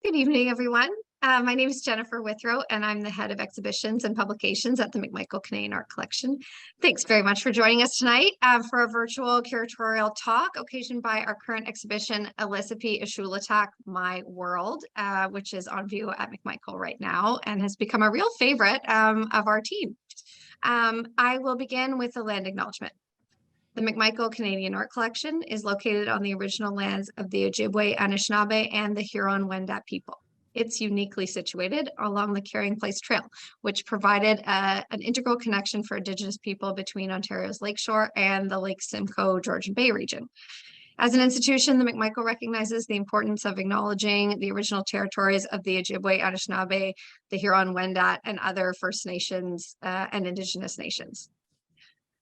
Good evening, everyone. My name is Jennifer Withrow, and I'm the head of exhibitions and publications at the McMichael Canadian Art Collection. Thanks very much for joining us tonight for a virtual curatorial talk occasioned by our current exhibition, Elisapee Ishulutaq, My World, which is on view at McMichael right now and has become a real favorite of our team. I will begin with a land acknowledgement. The McMichael Canadian Art Collection is located on the original lands of the Ojibwe, Anishinaabe, and the Huron-Wendat people. It's uniquely situated along the Carrying Place Trail, which provided an integral connection for Indigenous people between Ontario's Lakeshore and the Lake Simcoe Georgian Bay region. As an institution, the McMichael recognizes the importance of acknowledging the original territories of the Ojibwe, Anishinaabe, the Huron-Wendat, and other First Nations and Indigenous nations.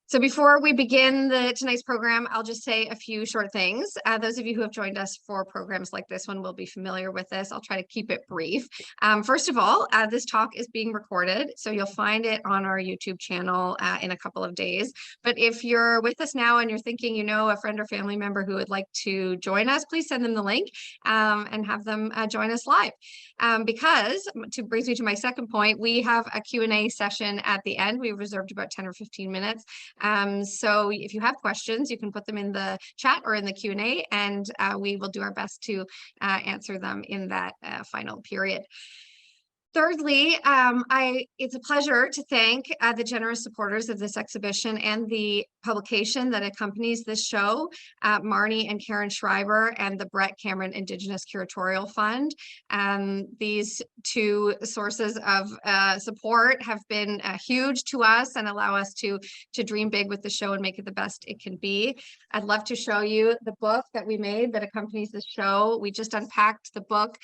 So before we begin tonight's program, I'll just say a few short things. Those of you who have joined us for programs like this one will be familiar with this. I'll try to keep it brief. First of all, this talk is being recorded, so you'll find it on our YouTube channel in a couple of days. But if you're with us now and you're thinking you know a friend or family member who would like to join us, please send them the link and have them join us live. Because, brings me to my second point, we have a Q&A session at the end. We reserved about 10 or 15 minutes. So if you have questions, you can put them in the chat or in the Q&A, and we will do our best to answer them in that final period. Thirdly, it's a pleasure to thank the generous supporters of this exhibition and the publication that accompanies this show, Marnie and Karen Schreiber and the Brett Cameron Indigenous Curatorial Fund. These two sources of support have been huge to us and allow us to dream big with the show and make it the best it can be. I'd love to show you the book that we made that accompanies the show. We just unpacked the book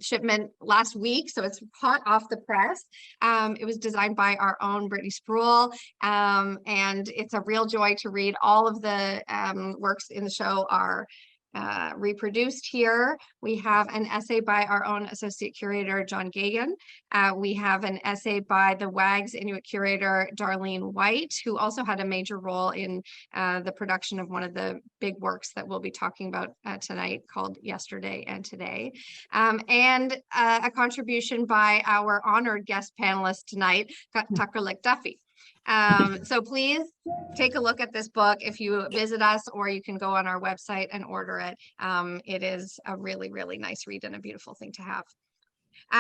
shipment last week, so it's hot off the press. It was designed by our own Brittany Spruill, and it's a real joy to read. All of the works in the show are reproduced here. We have an essay by our own associate curator, John Gagan. We have an essay by the WAG's Inuit curator, Darlene White, who also had a major role in the production of one of the big works that we'll be talking about tonight, called Yesterday and Today. And a contribution by our honored guest panelist tonight, Tarralik Duffy. So please take a look at this book if you visit us, or you can go on our website and order it. It is a really, really nice read and a beautiful thing to have.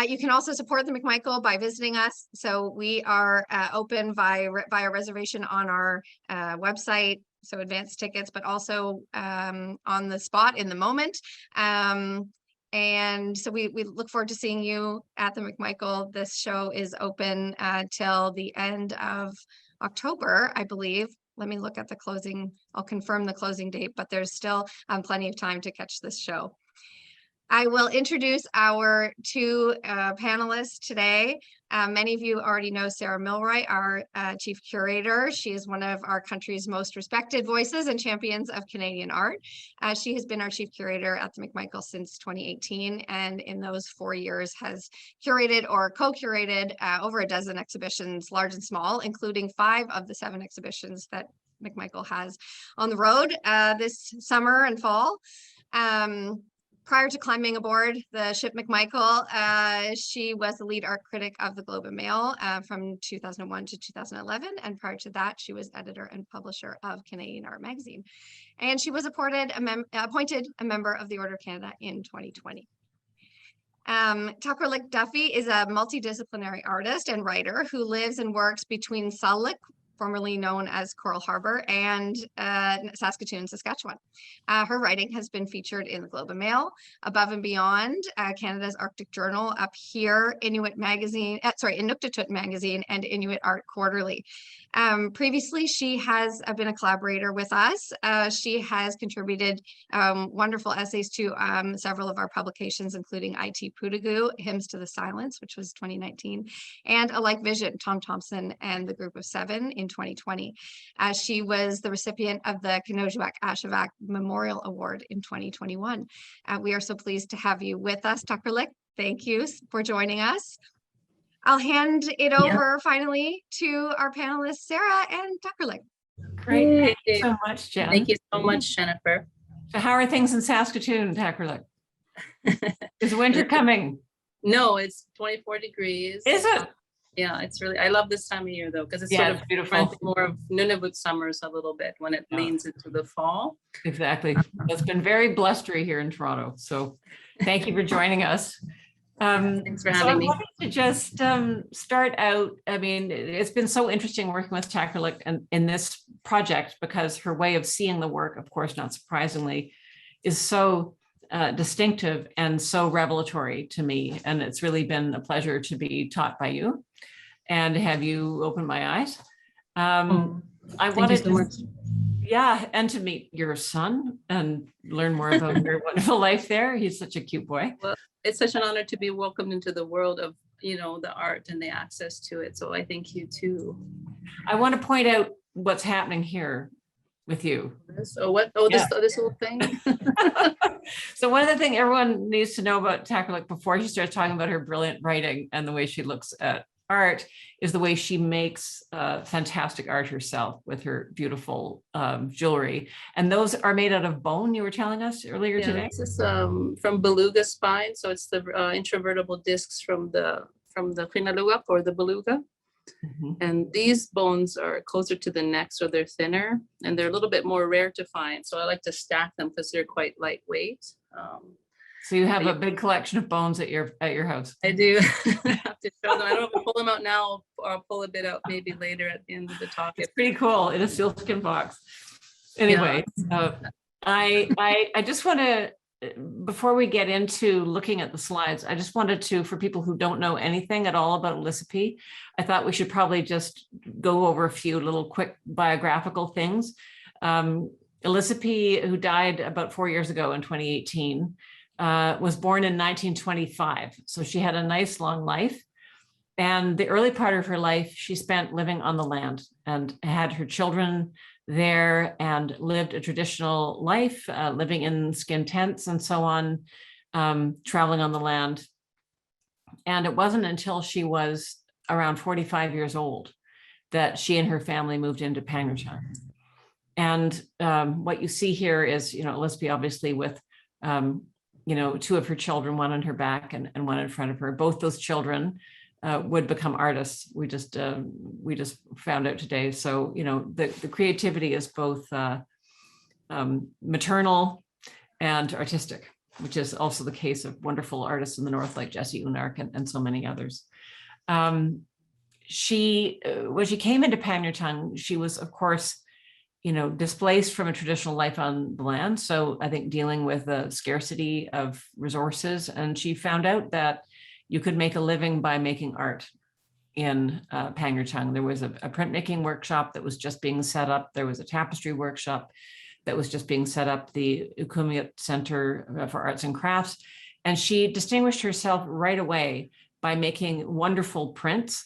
You can also support the McMichael by visiting us. So we are open via reservation on our website, so advanced tickets, but also on the spot in the moment. And so we look forward to seeing you at the McMichael. This show is open till the end of October, I believe. Let me look at the closing. I'll confirm the closing date, but there's still plenty of time to catch this show. I will introduce our two panelists today. Many of you already know Sarah Millwright, our chief curator. She is one of our country's most respected voices and champions of Canadian art. She has been our chief curator at the McMichael since 2018, and in those 4 years has curated or co-curated over a dozen exhibitions, large and small, including 5 of the 7 exhibitions that McMichael has on the road this summer and fall. Prior to climbing aboard the ship McMichael, she was the lead art critic of the Globe and Mail from 2001 to 2011. And prior to that, she was editor and publisher of Canadian Art Magazine. And she was appointed a member of the Order of Canada in 2020. Tarralik Duffy is a multidisciplinary artist and writer who lives and works between Sandhill, formerly known as Coral Harbour, and Saskatoon, Saskatchewan. Her writing has been featured in the Globe and Mail, Above and Beyond, Canada's Arctic Journal, Up Here, Inuit Magazine, Inuktitut Magazine, and Inuit Art Quarterly. Previously, she has been a collaborator with us. She has contributed wonderful essays to several of our publications, including IT Pudagu, Hymns to the Silence, which was 2019, and A Like Vision, Tom Thompson and the Group of 7 in 2020. She was the recipient of the Kinojuak-Ashevak Memorial Award in 2021. We are so pleased to have you with us, Tarralik. Thank you for joining us. I'll hand it over finally to our panelists, Sarah and Tarralik. Great. Thank you so much, Jen. Thank you so much, Jennifer. So how are things in Saskatoon, Tarralik? Is winter coming? No, it's 24 degrees. Is it? Yeah, it's really, I love this time of year though, because it's Yeah, sort it's of beautiful. more of Nunavut summers a little bit when it leans into the fall. Exactly. It's been very blustery here in Toronto. So thank you for joining us. Thanks for So having I me. wanted to just start out. I mean, it's been so interesting working with Tarralik and in this project because her way of seeing the work, of course, not surprisingly, is so distinctive and so revelatory to me. And it's really been a pleasure to be taught by you and have you open my eyes. I wanted so much. Yeah, and to meet your son and learn more about your wonderful life there. He's such a cute boy. Well, it's such an honor to be welcomed into the world of, the art and the access to it. So I thank you too. I want to point out what's happening here with you. This whole thing. So one of the things everyone needs to know about Tarralik before she starts talking about her brilliant writing and the way she looks at art is the way she makes fantastic art herself with her beautiful jewelry. And those are made out of bone, you were telling us earlier today? This is from beluga spine. So it's the introvertible discs from the Quinaluap or the beluga. And these bones are closer to the neck, so they're thinner and they're a little bit more rare to find. So I like to stack them because they're quite lightweight. So you have a big collection of bones at your house. I do. I have to show them. I don't know if I'll pull them out now or I'll pull a bit out maybe later at the end of the talk. It's pretty cool in a sealskin box. Anyway, I just want to, before we get into looking at the slides, I just wanted to, for people who don't know anything at all about Elisapee, I thought we should probably just go over a few little quick biographical things. Elisapee, who died about 4 years ago in 2018, was born in 1925. So she had a nice long life. And the early part of her life, she spent living on the land and had her children there and lived a traditional life, living in skin tents and so on, traveling on the land. And it wasn't until she was around 45 years old that she and her family moved into Pangnirtung. And what you see here is, Elisapee obviously with, two of her children, one on her back and one in front of her. Both those children would become artists. We just found out today. So, the creativity is both maternal and artistic, which is also the case of wonderful artists in the North like Jesse Unark and so many others. When she came into Pangnirtung, she was, of course, displaced from a traditional life on the land. So I think dealing with the scarcity of resources. And she found out that you could make a living by making art in Pangnirtung. There was a printmaking workshop that was just being set up. There was a tapestry workshop that was just being set up, the Inuit Center for Arts and Crafts. And she distinguished herself right away by making wonderful prints.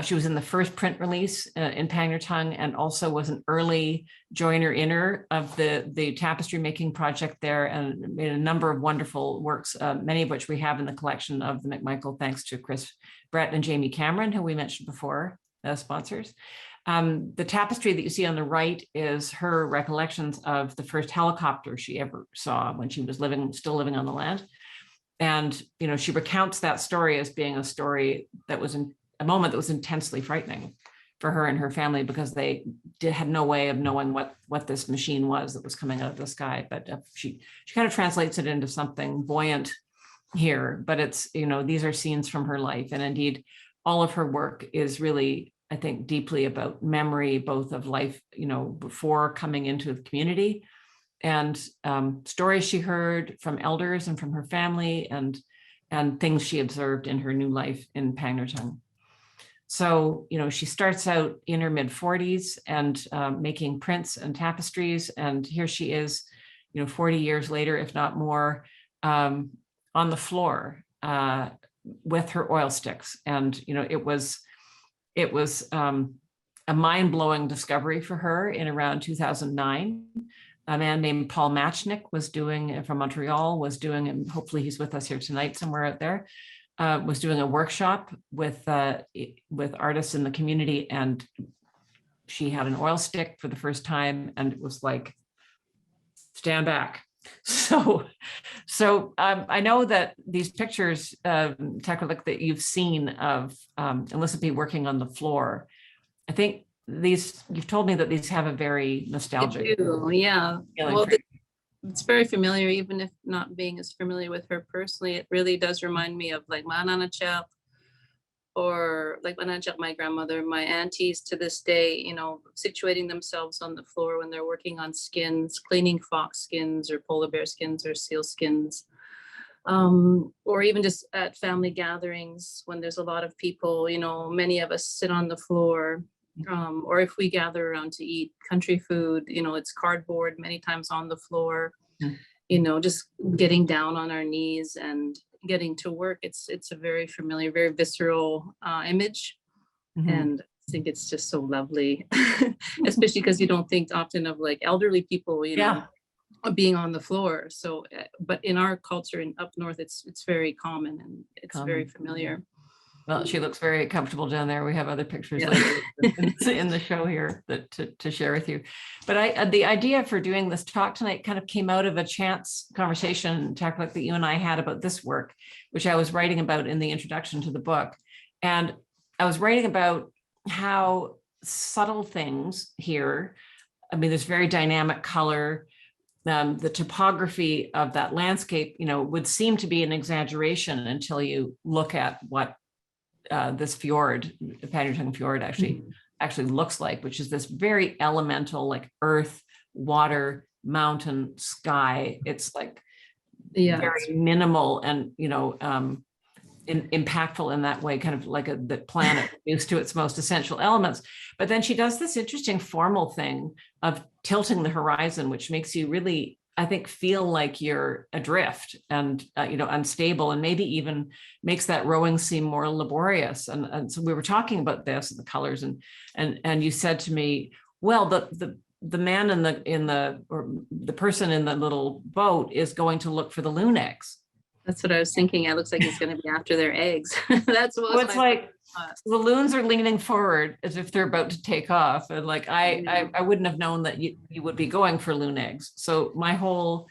She was in the first print release in Pangnirtung and also was an early joiner-inner of the tapestry making project there and made a number of wonderful works, many of which we have in the collection of the McMichael, thanks to Chris Brett and Jamie Cameron, who we mentioned before as sponsors. The tapestry that you see on the right is her recollections of the first helicopter she ever saw when she was still living on the land. And, she recounts that story as being a story that was a moment that was intensely frightening for her and her family because they had no way of knowing what this machine was that was coming out of the sky. But she kind of translates it into something buoyant here. But it's, these are scenes from her life. And indeed, all of her work is really, I think, deeply about memory, both of life, before coming into the community and stories she heard from elders and from her family and things she observed in her new life in Pangnirtung. So, she starts out in her mid-40s and making prints and tapestries. And here she is, 40 years later, if not more, on the floor with her oil sticks. And, it was a mind-blowing discovery for her in around 2009. A man named Paul Matchnick from Montreal was doing, and hopefully he's with us here tonight somewhere out there, was doing a workshop with artists in the community, and she had an oil stick for the first time, and it was like, stand back. So So I know that these pictures, Tarralik, that you've seen of Elisapee working on the floor, I think you've told me that these have a very nostalgic I do, yeah. feeling Well, for you. it's very familiar, even if not being as familiar with her personally. It really does remind me of like Mananachap, or like Mananachap, my grandmother, my aunties to this day, you know, situating themselves on the floor when they're working on skins, cleaning fox skins or polar bear skins or seal skins. Or even just at family gatherings when there's a lot of people, you know, many of us sit on the floor. Or if we gather around to eat country food, you know, it's cardboard many times on the floor, you know, just getting down on our knees and getting to work. It's a very familiar, very visceral image. And I think it's just so lovely, especially because you don't think often of like elderly people, you know, being on the floor. So, but in our culture in up north, it's very common and it's very familiar. Well, she looks very comfortable down there. We have other pictures later in the show here that to share with you. But the idea for doing this talk tonight kind of came out of a chance conversation, Tarralik, that you and I had about this work, which I was writing about in the introduction to the book. And I was writing about how subtle things here, I mean, there's very dynamic color. The topography of that landscape, you know, would seem to be an exaggeration until you look at what this fjord, the Pangnirtung fjord, actually looks like, which is this very elemental, like earth, water, mountain, sky. It's like very minimal and, you know, impactful in that way, kind of like the planet reduced to its most essential elements. But then she does this interesting formal thing of tilting the horizon, which makes you really, I think, feel like you're adrift and, you know, unstable, and maybe even makes that rowing seem more laborious. And so we were talking about this and the colors, and you said to me, well, the man or the person in the little boat is going to look for the loon eggs. That's what I was thinking. It looks like he's going to be after their eggs. That's what it's like the loons are leaning forward as if they're about to take off. And like, I wouldn't have known that you would be going for loon eggs. So my whole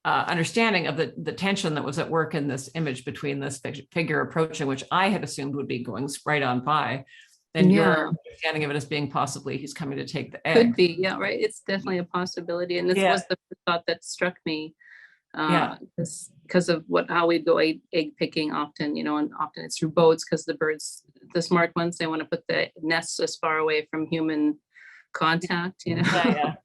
understanding of the tension that was at work in this image between this figure approaching, which I had assumed would be going right on by, and your understanding of it as being possibly he's coming to take the egg. Could be, yeah, right. It's definitely a possibility. And this was the thought that struck me. Because of how we'd go egg picking often, you know, and often it's through boats because the birds, the smart ones, they want to put the nests as far away from human contact, you know.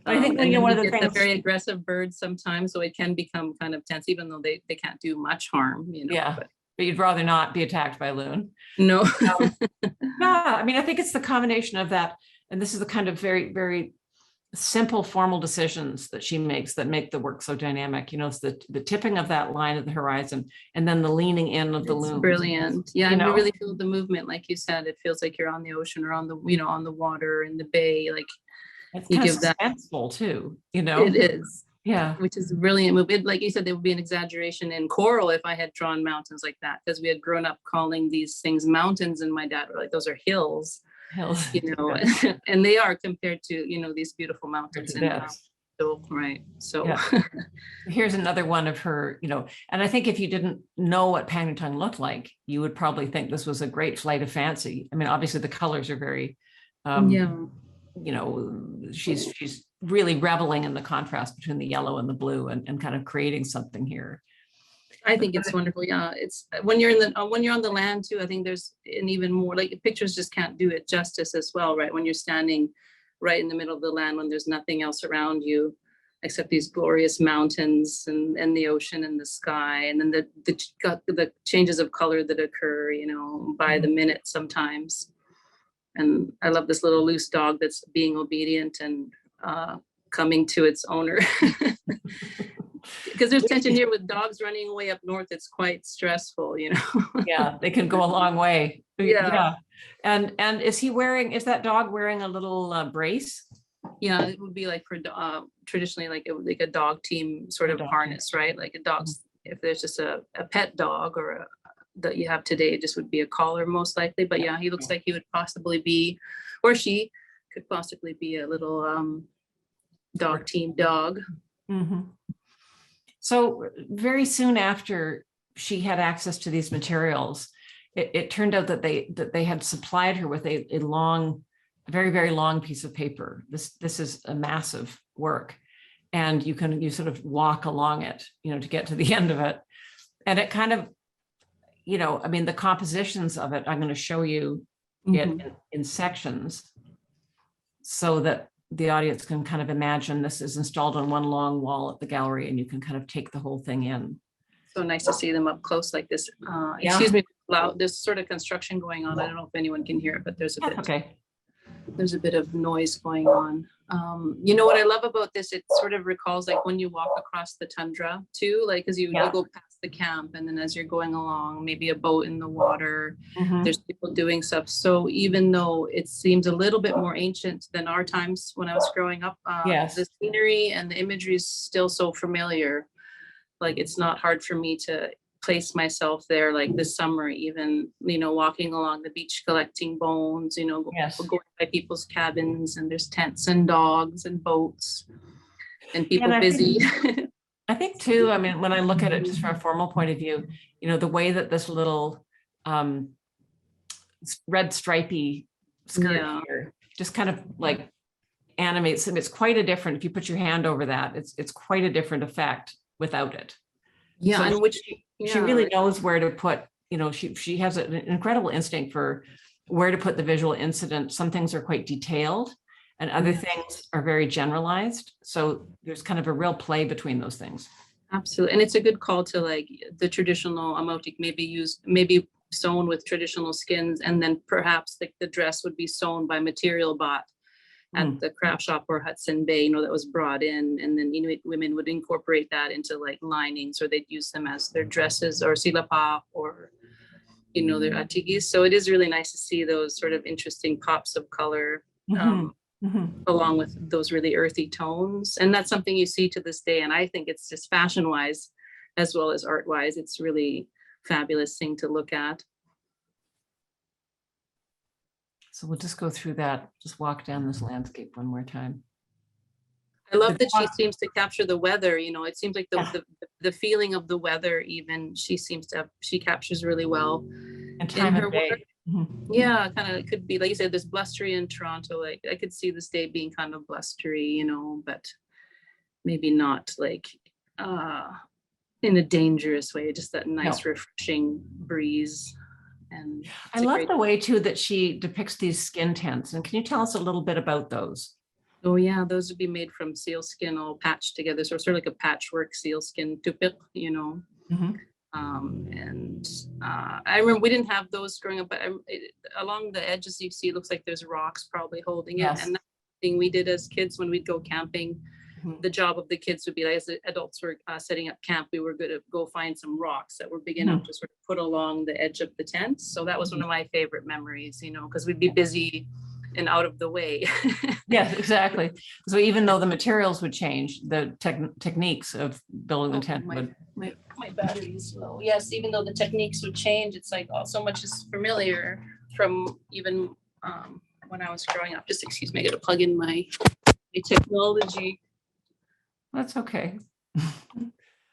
I think you know, one of the things, very aggressive birds sometimes, so it can become kind of tense, even though they can't do much harm, you know. But you'd rather not be attacked by a loon. No. I mean, I think it's the combination of that, and this is the kind of very, very simple formal decisions that she makes that make the work so dynamic. You know, it's the tipping of that line at the horizon and then the leaning in of the loom. Brilliant. Yeah, and you really feel the movement, like you said. It feels like you're on the ocean or on the, you know, on the water in the bay. Like it's kind of suspenseful too, you know. It is. Yeah. Which is a brilliant move. Like you said, there would be an exaggeration in coral if I had drawn mountains like that, because we had grown up calling these things mountains, and my dad were like, those are hills. You know, and they are compared to, you know, these beautiful mountains. So here's another one of her, you know, and I think if you didn't know what Pangnirtung looked like, you would probably think this was a great flight of fancy. I mean, obviously the colors are very, you know, she's really reveling in the contrast between the yellow and the blue and kind of creating something here. I think it's wonderful. Yeah, it's when you're on the land too. I think there's an even more, like, pictures just can't do it justice as well, right? When you're standing right in the middle of the land, when there's nothing else around you except these glorious mountains and the ocean and the sky, and then the changes of color that occur, you know, by the minute sometimes. And I love this little loose dog that's being obedient and coming to its owner. Because there's tension here with dogs running away up north. It's quite stressful, you know. Yeah, they can go a long way. Yeah. And is that dog wearing a little brace? Yeah, it would be like for traditionally like a dog team sort of harness, right? Like a dog's, if there's just a pet dog or that you have today, it just would be a collar most likely. But yeah, he looks like he would possibly be, or she could possibly be a little dog team dog. Mm-hmm. So very soon after she had access to these materials, it turned out that they had supplied her with a long, very, very long piece of paper. This is a massive work, and you sort of walk along it, to get to the end of it. And it kind of, I mean, the compositions of it, I'm going to show you it in sections so that the audience can kind of imagine this is installed on one long wall at the gallery, and you can kind of take the whole thing in. So nice to see them up close like this. Yeah. Excuse me, loud. There's sort of construction going on. I don't know if anyone can hear it, but there's a bit. Okay. There's a bit of noise going on. What I love about this, it sort of recalls like when you walk across the tundra too, like as you go past the camp, and then as you're going along, maybe a boat in the water, there's people doing stuff. So even though it seems a little bit more ancient than our times when I was growing up, the scenery and the imagery is still so familiar. Like it's not hard for me to place myself there, like this summer, even, walking along the beach, collecting bones, going by people's cabins, and there's tents and dogs and boats and people busy. I think too, I mean, when I look at it just from a formal point of view, the way that this little red stripy skirt here just kind of like animates, and it's quite a different, if you put your hand over that, it's quite a different effect without it. Yeah, so and which she really knows where to put, she has an incredible instinct for where to put the visual incident. Some things are quite detailed and other things are very generalized. So there's kind of a real play between those things. Absolutely. And it's a good call to like the traditional amotik maybe sewn with traditional skins, and then perhaps the dress would be sewn by material bought at the craft shop or Hudson Bay, that was brought in, and then Inuit women would incorporate that into like linings, or they'd use them as their dresses or silapa or, their atigis. So it is really nice to see those sort of interesting pops of color along with those really earthy tones. And that's something you see to this day. And I think it's just fashion wise, as well as art wise, it's really fabulous thing to look at. So we'll just go through that, just walk down this landscape one more time. I love that she seems to capture the weather, it seems like the feeling of the weather, even she captures really well. And time of day. Yeah, kind of, it could be, like you said, there's blustery in Toronto. Like I could see this day being kind of blustery, but maybe not like in a dangerous way, just that nice refreshing breeze. And I love the way too that she depicts these skin tents. And can you tell us a little bit about those? Oh yeah, those would be made from sealskin all patched together. So sort of like a patchwork sealskin tupik, I remember we didn't have those growing up, but along the edges you see, it looks like there's rocks probably holding it. And that's the thing we did as kids when we'd go camping. The job of the kids would be, like, as the adults were setting up camp, we were going to go find some rocks that were big enough to sort of put along the edge of the tent. So that was one of my favorite memories, because we'd be busy and out of the way. Yes, exactly. So even though the materials would change, the techniques of building the tent would. My battery is low. Yes, even though the techniques would change, it's like so much is familiar from even when I was growing up. Just excuse me, I got to plug in my technology. That's okay.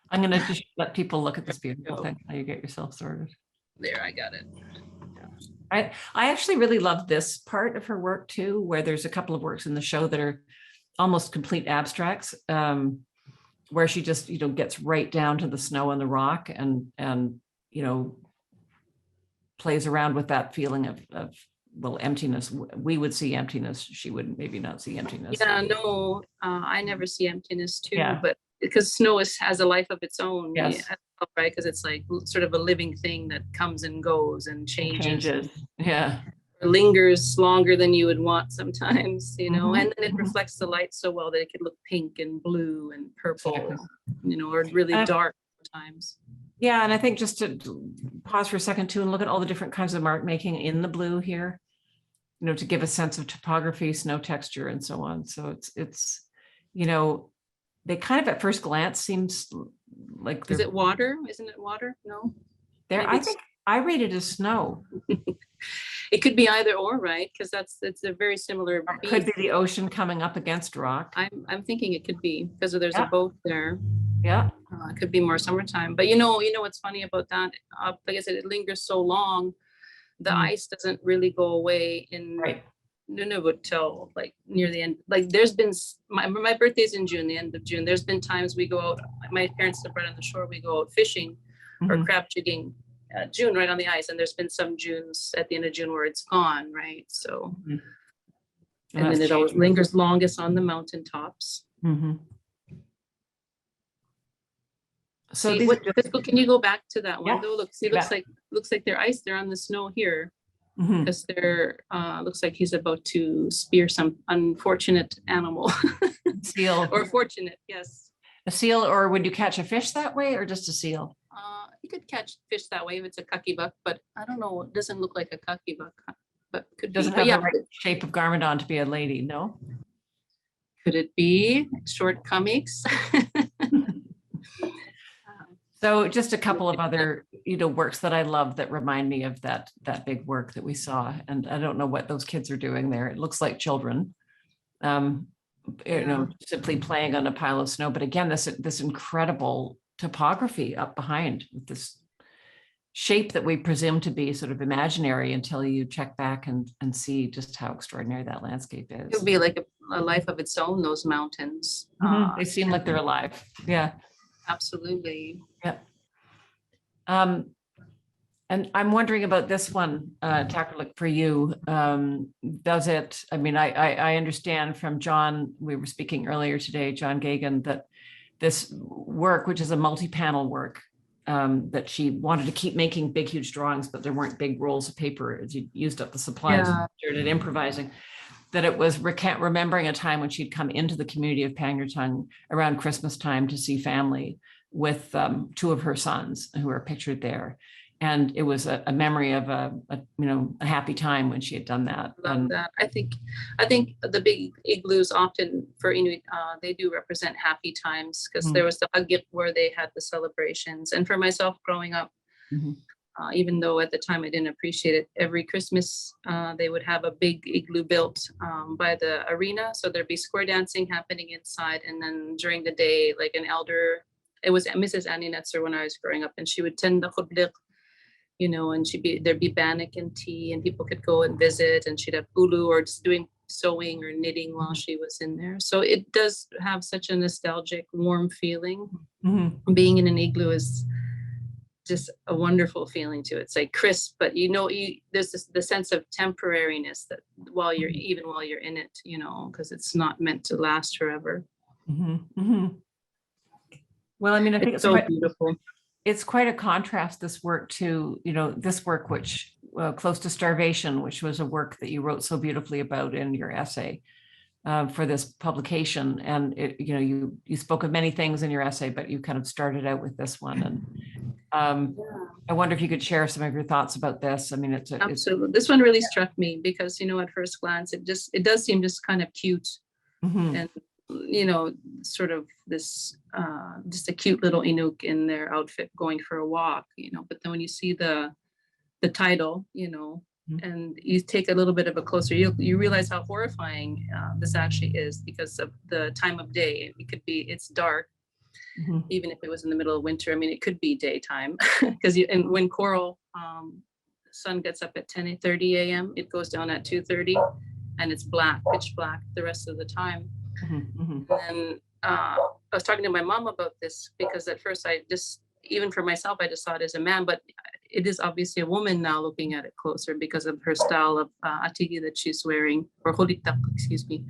I'm going to just let people look at this beautiful thing while you get yourself sorted. There, I got it. I actually really love this part of her work too, where there's a couple of works in the show that are almost complete abstracts, where she just, gets right down to the snow and the rock and plays around with that feeling of emptiness. We would see emptiness. She would maybe not see emptiness. Yeah, no, I never see emptiness too, but because snow has a life of its own. Yes. Right, because it's like sort of a living thing that comes and goes and changes. Yeah. Lingers longer than you would want sometimes, and then it reflects the light so well that it could look pink and blue and purple, or really dark sometimes. Yeah, and I think just to pause for a second too and look at all the different kinds of mark making in the blue here, to give a sense of topography, snow texture, and so on. So it's they kind of at first glance seems like is it water? Isn't it water? No. I think I read it as snow. It could be either or, right? Because it's a very similar. It could be the ocean coming up against rock. I'm thinking it could be because there's a boat there. Yeah. It could be more summertime, but you know what's funny about that? Like I said, it lingers so long. The ice doesn't really go away in Right. Nunavut till like near the end. Like there's been my birthday's in June, the end of June. There's been times we go out. My parents live right on the shore. We go out fishing or crab jigging June right on the ice, and there's been some Junes at the end of June where it's gone, right? So, and then it always lingers longest on the mountaintops. So see, can you go back to that one? Yeah. Though, look, see, looks like they're ice. They're on the snow here because they're looks like he's about to spear some unfortunate animal. Seal or fortunate, yes. A seal, or would you catch a fish that way, or just a seal? You could catch fish that way if it's a cucky-buck, but I don't know. It doesn't look like a cucky-buck, but could Doesn't be. have the right shape of garment on to be a lady, no? Could it be shortcomings? So just a couple of other, works that I love that remind me of that big work that we saw. And I don't know what those kids are doing there. It looks like children, simply playing on a pile of snow. But again, this incredible topography up behind with this shape that we presume to be sort of imaginary until you check back and see just how extraordinary that landscape is. It would be like a life of its own, those mountains. They seem like they're alive. Yeah. Absolutely. Yep. And I'm wondering about this one, Tarralik, for you. Does it, I understand from John, we were speaking earlier today, John Gagan, that this work, which is a multi-panel work, that she wanted to keep making big, huge drawings, but there weren't big rolls of paper as you used up the supplies, started improvising, that it was remembering a time when she'd come into the community of Pangnirtung around Christmas time to see family with two of her sons who are pictured there. And it was a memory of a happy time when she had done that. Love that. I think the big igloos often for Inuit, they do represent happy times because there was the Agip where they had the celebrations. And for myself growing up, even though at the time I didn't appreciate it, every Christmas they would have a big igloo built by the arena. So there'd be square dancing happening inside. And then during the day, like an elder, it was Mrs. Annie Netzer when I was growing up, and she would tend the khudlik, and there'd be bannock and tea, and people could go and visit, and she'd have ulu or just doing sewing or knitting while she was in there. So it does have such a nostalgic, warm feeling. Being in an igloo is just a wonderful feeling too. It's like crisp, but there's the sense of temporariness that while you're in it, because it's not meant to last forever. Well, I think it's so beautiful. It's quite a contrast, this work, to this work, which Close to Starvation, which was a work that you wrote so beautifully about in your essay for this publication. And you spoke of many things in your essay, but you kind of started out with this one. And I wonder if you could share some of your thoughts about this. Absolutely. This one really struck me because at first glance it does seem just kind of cute, and sort of this just a cute little Inuk in their outfit going for a walk, but then when you see the title, and you take a little bit of a closer, you realize how horrifying this actually is because of the time of day. It's dark, even if it was in the middle of winter. It could be daytime because and when coral sun gets up at 10:30 a.m., it goes down at 2:30, and it's pitch black the rest of the time. And I was talking to my mom about this because at first even for myself, I just saw it as a man, but it is obviously a woman now looking at it closer because of her style of atigi that she's wearing, or hulitak, excuse me,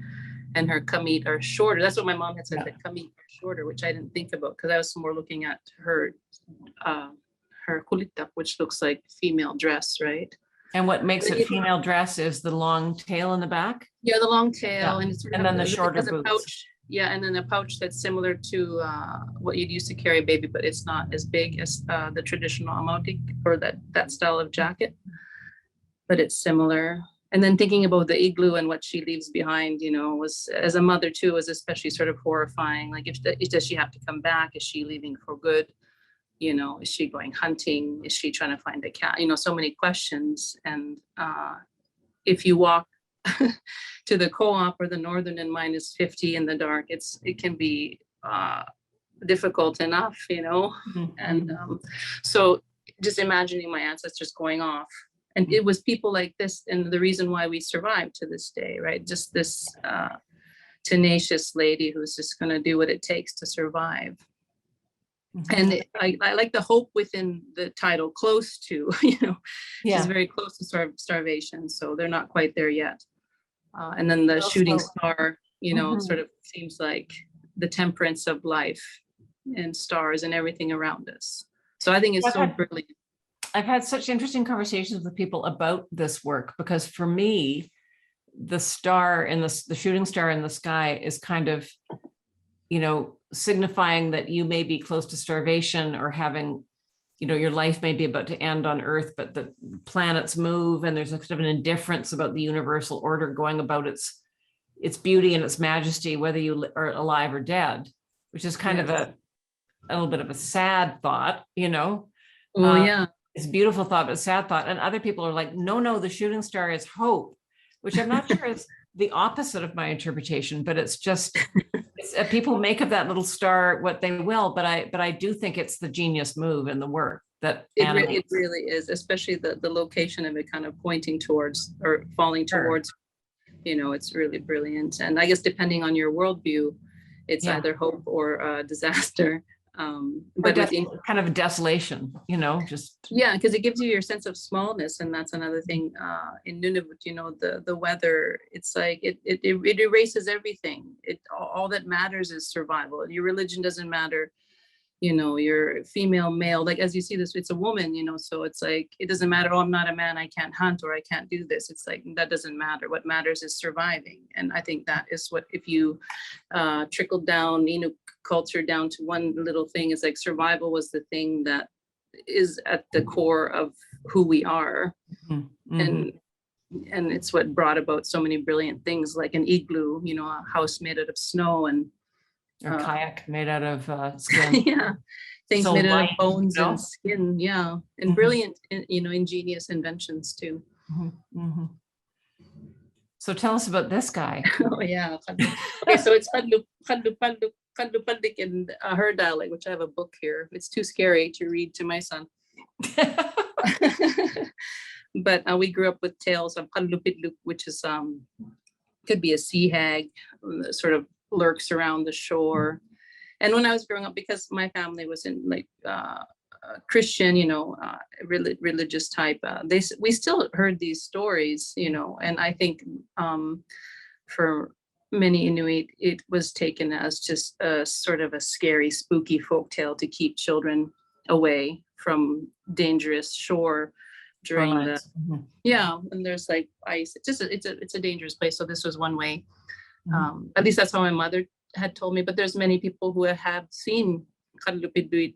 and her kamit are shorter. That's what my mom had said, that kamit are shorter, which I didn't think about because I was more looking at her hulitak, which looks like female dress, right? And what makes it female dress is the long tail in the back? Yeah, the long tail. Yeah. And then the shorter boots. Pouch. Yeah, and then a pouch that's similar to what you'd used to carry a baby, but it's not as big as the traditional amautik or that style of jacket, but it's similar. And then thinking about the igloo and what she leaves behind, was, as a mother too, was especially sort of horrifying. Like, does she have to come back? Is she leaving for good? Is she going hunting? Is she trying to find a cat? So many questions. And if you walk to the co-op or the northern and -50 in the dark, it can be difficult enough, and so just imagining my ancestors going off, and it was people like this, and the reason why we survived to this day, right? Just this tenacious lady who's just going to do what it takes to survive. And I like the hope within the title, close to, she's very close to starvation, so they're not quite there yet. And then the Also, shooting star, sort of seems like the temperance of life and stars and everything around us. So I think it's so brilliant. I've had such interesting conversations with people about this work, because for me, the star in the shooting star in the sky is kind of, signifying that you may be close to starvation, or having, your life may be about to end on Earth, but the planets move, and there's a sort of an indifference about the universal order going about its beauty and its majesty, whether you are alive or dead, which is kind of a little bit of a sad thought, Yeah. It's a beautiful thought, but sad thought. And other people are like, no, the shooting star is hope, which I'm not sure is the opposite of my interpretation, but it's just, people make of that little star what they will, but I do think it's the genius move in the work that it really is, especially the location of it kind of pointing towards or falling towards, it's really brilliant. And I guess depending on your worldview, it's either hope or disaster. But kind of desolation, just because it gives you your sense of smallness, and that's another thing in Nunavut. The weather, it's like it erases everything. All that matters is survival. Your religion doesn't matter. You're female, male, like as you see this, it's a woman, so it's like, it doesn't matter, I'm not a man, I can't hunt, or I can't do this. It's like, that doesn't matter. What matters is surviving. And I think that is what, if you trickle down Inuit culture down to one little thing, is like survival was the thing that is at the core of who we are. And it's what brought about so many brilliant things, like an igloo, a house made out of snow, and or kayak made out of skin. Things So made out light, of bones and skin, and brilliant, ingenious inventions too. So tell us about this guy. Okay, so it's Kadlupaldik in her dialect, which I have a book here. It's too scary to read to my son. But we grew up with tales of Kadlupidluk, which is could be a sea hag, sort of lurks around the shore. And when I was growing up, because my family was in Christian, religious type, we still heard these stories, and I think for many Inuit, it was taken as just a sort of a scary, spooky folktale to keep children away from dangerous shore during and there's like ice. It's a dangerous place. So this was one way. At least that's how my mother had told me, but there's many people who have seen Kadlupiduit,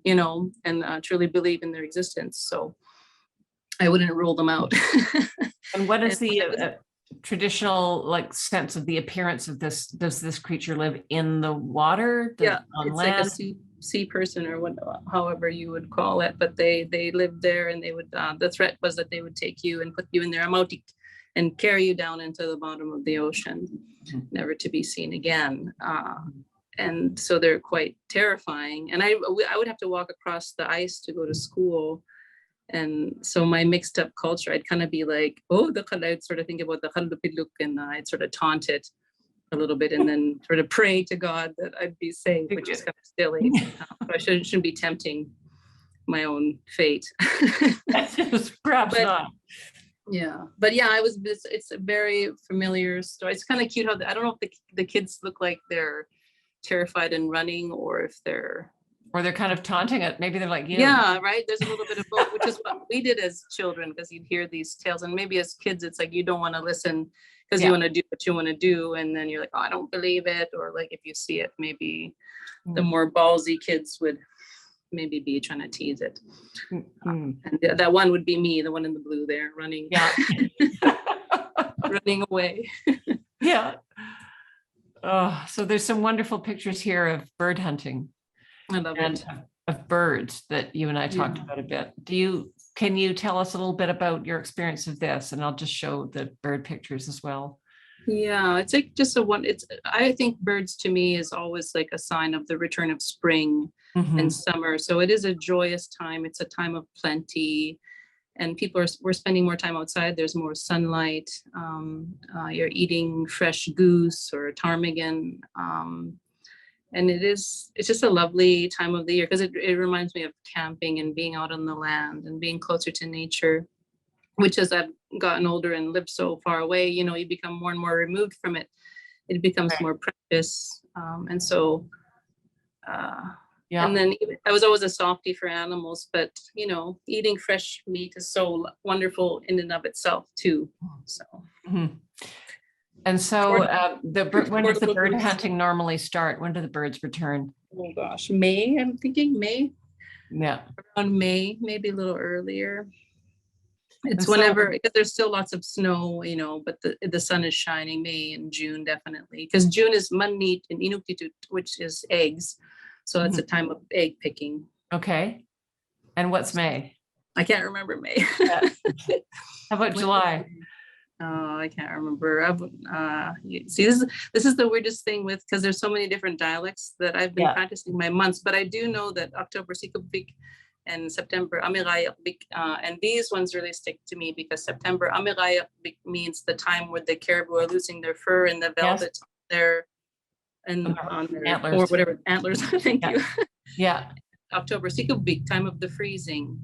and truly believe in their existence. So I wouldn't rule them out. And what is the traditional sense of the appearance of this? Does this creature live in the water? On it's land? like a sea person, or however you would call it, but they lived there, and they would the threat was that they would take you and put you in their amautik and carry you down into the bottom of the ocean, never to be seen again. And so they're quite terrifying. And I would have to walk across the ice to go to school. And so my mixed up culture, I'd kind of be like, I'd sort of think about the Kadlupidluk, and I'd sort of taunt it a little bit, and then sort of pray to God that I'd be safe, which is kind of silly. I shouldn't be tempting my own fate. Perhaps not. But it's a very familiar story. It's kind of cute how I don't know if the kids look like they're terrified and running, or if they're kind of taunting it. Maybe they're like, right. There's a little bit of both, which is what we did as children, because you'd hear these tales, and maybe as kids it's like you don't want to listen because you want to do what you want to do, and then you're like, I don't believe it. Or like if you see it, maybe the more ballsy kids would maybe be trying to tease it. And that one would be me, the one in the blue there, running, running away. So there's some wonderful pictures here of bird hunting. I love it. Of birds that you and I talked about a bit. Can you tell us a little bit about your experience of this? And I'll just show the bird pictures as well. Yeah, it's like just I think birds to me is always like a sign of the return of spring and summer. So it is a joyous time. It's a time of plenty, and we're spending more time outside. There's more sunlight. You're eating fresh goose or ptarmigan. And it's just a lovely time of the year because it reminds me of camping and being out on the land and being closer to nature, which as I've gotten older and lived so far away, you become more and more removed from it. It becomes more precious. And so, and then I was always a softie for animals, but, eating fresh meat is so wonderful in and of itself too. So. And so when does the bird hunting normally start? When do the birds return? Oh gosh, May, I'm thinking May. Yeah. Around May, maybe a little earlier. It's whenever, because there's still lots of snow, but the sun is shining. May and June, definitely. Because June is Manit in Inuktitut, which is eggs. So it's a time of egg picking. Okay. And what's May? I can't remember May. Yeah. How about July? Oh, I can't remember. See, this is the weirdest thing because there's so many different dialects that I've been practicing my months, but I do know that October Sikubik and September Amirayakbik, and these ones really stick to me because September Amirayakbik means the time where the caribou are losing their fur and the velvet on their antlers. Or whatever antlers. Thank you. Yeah. October Sikubik, time of the freezing.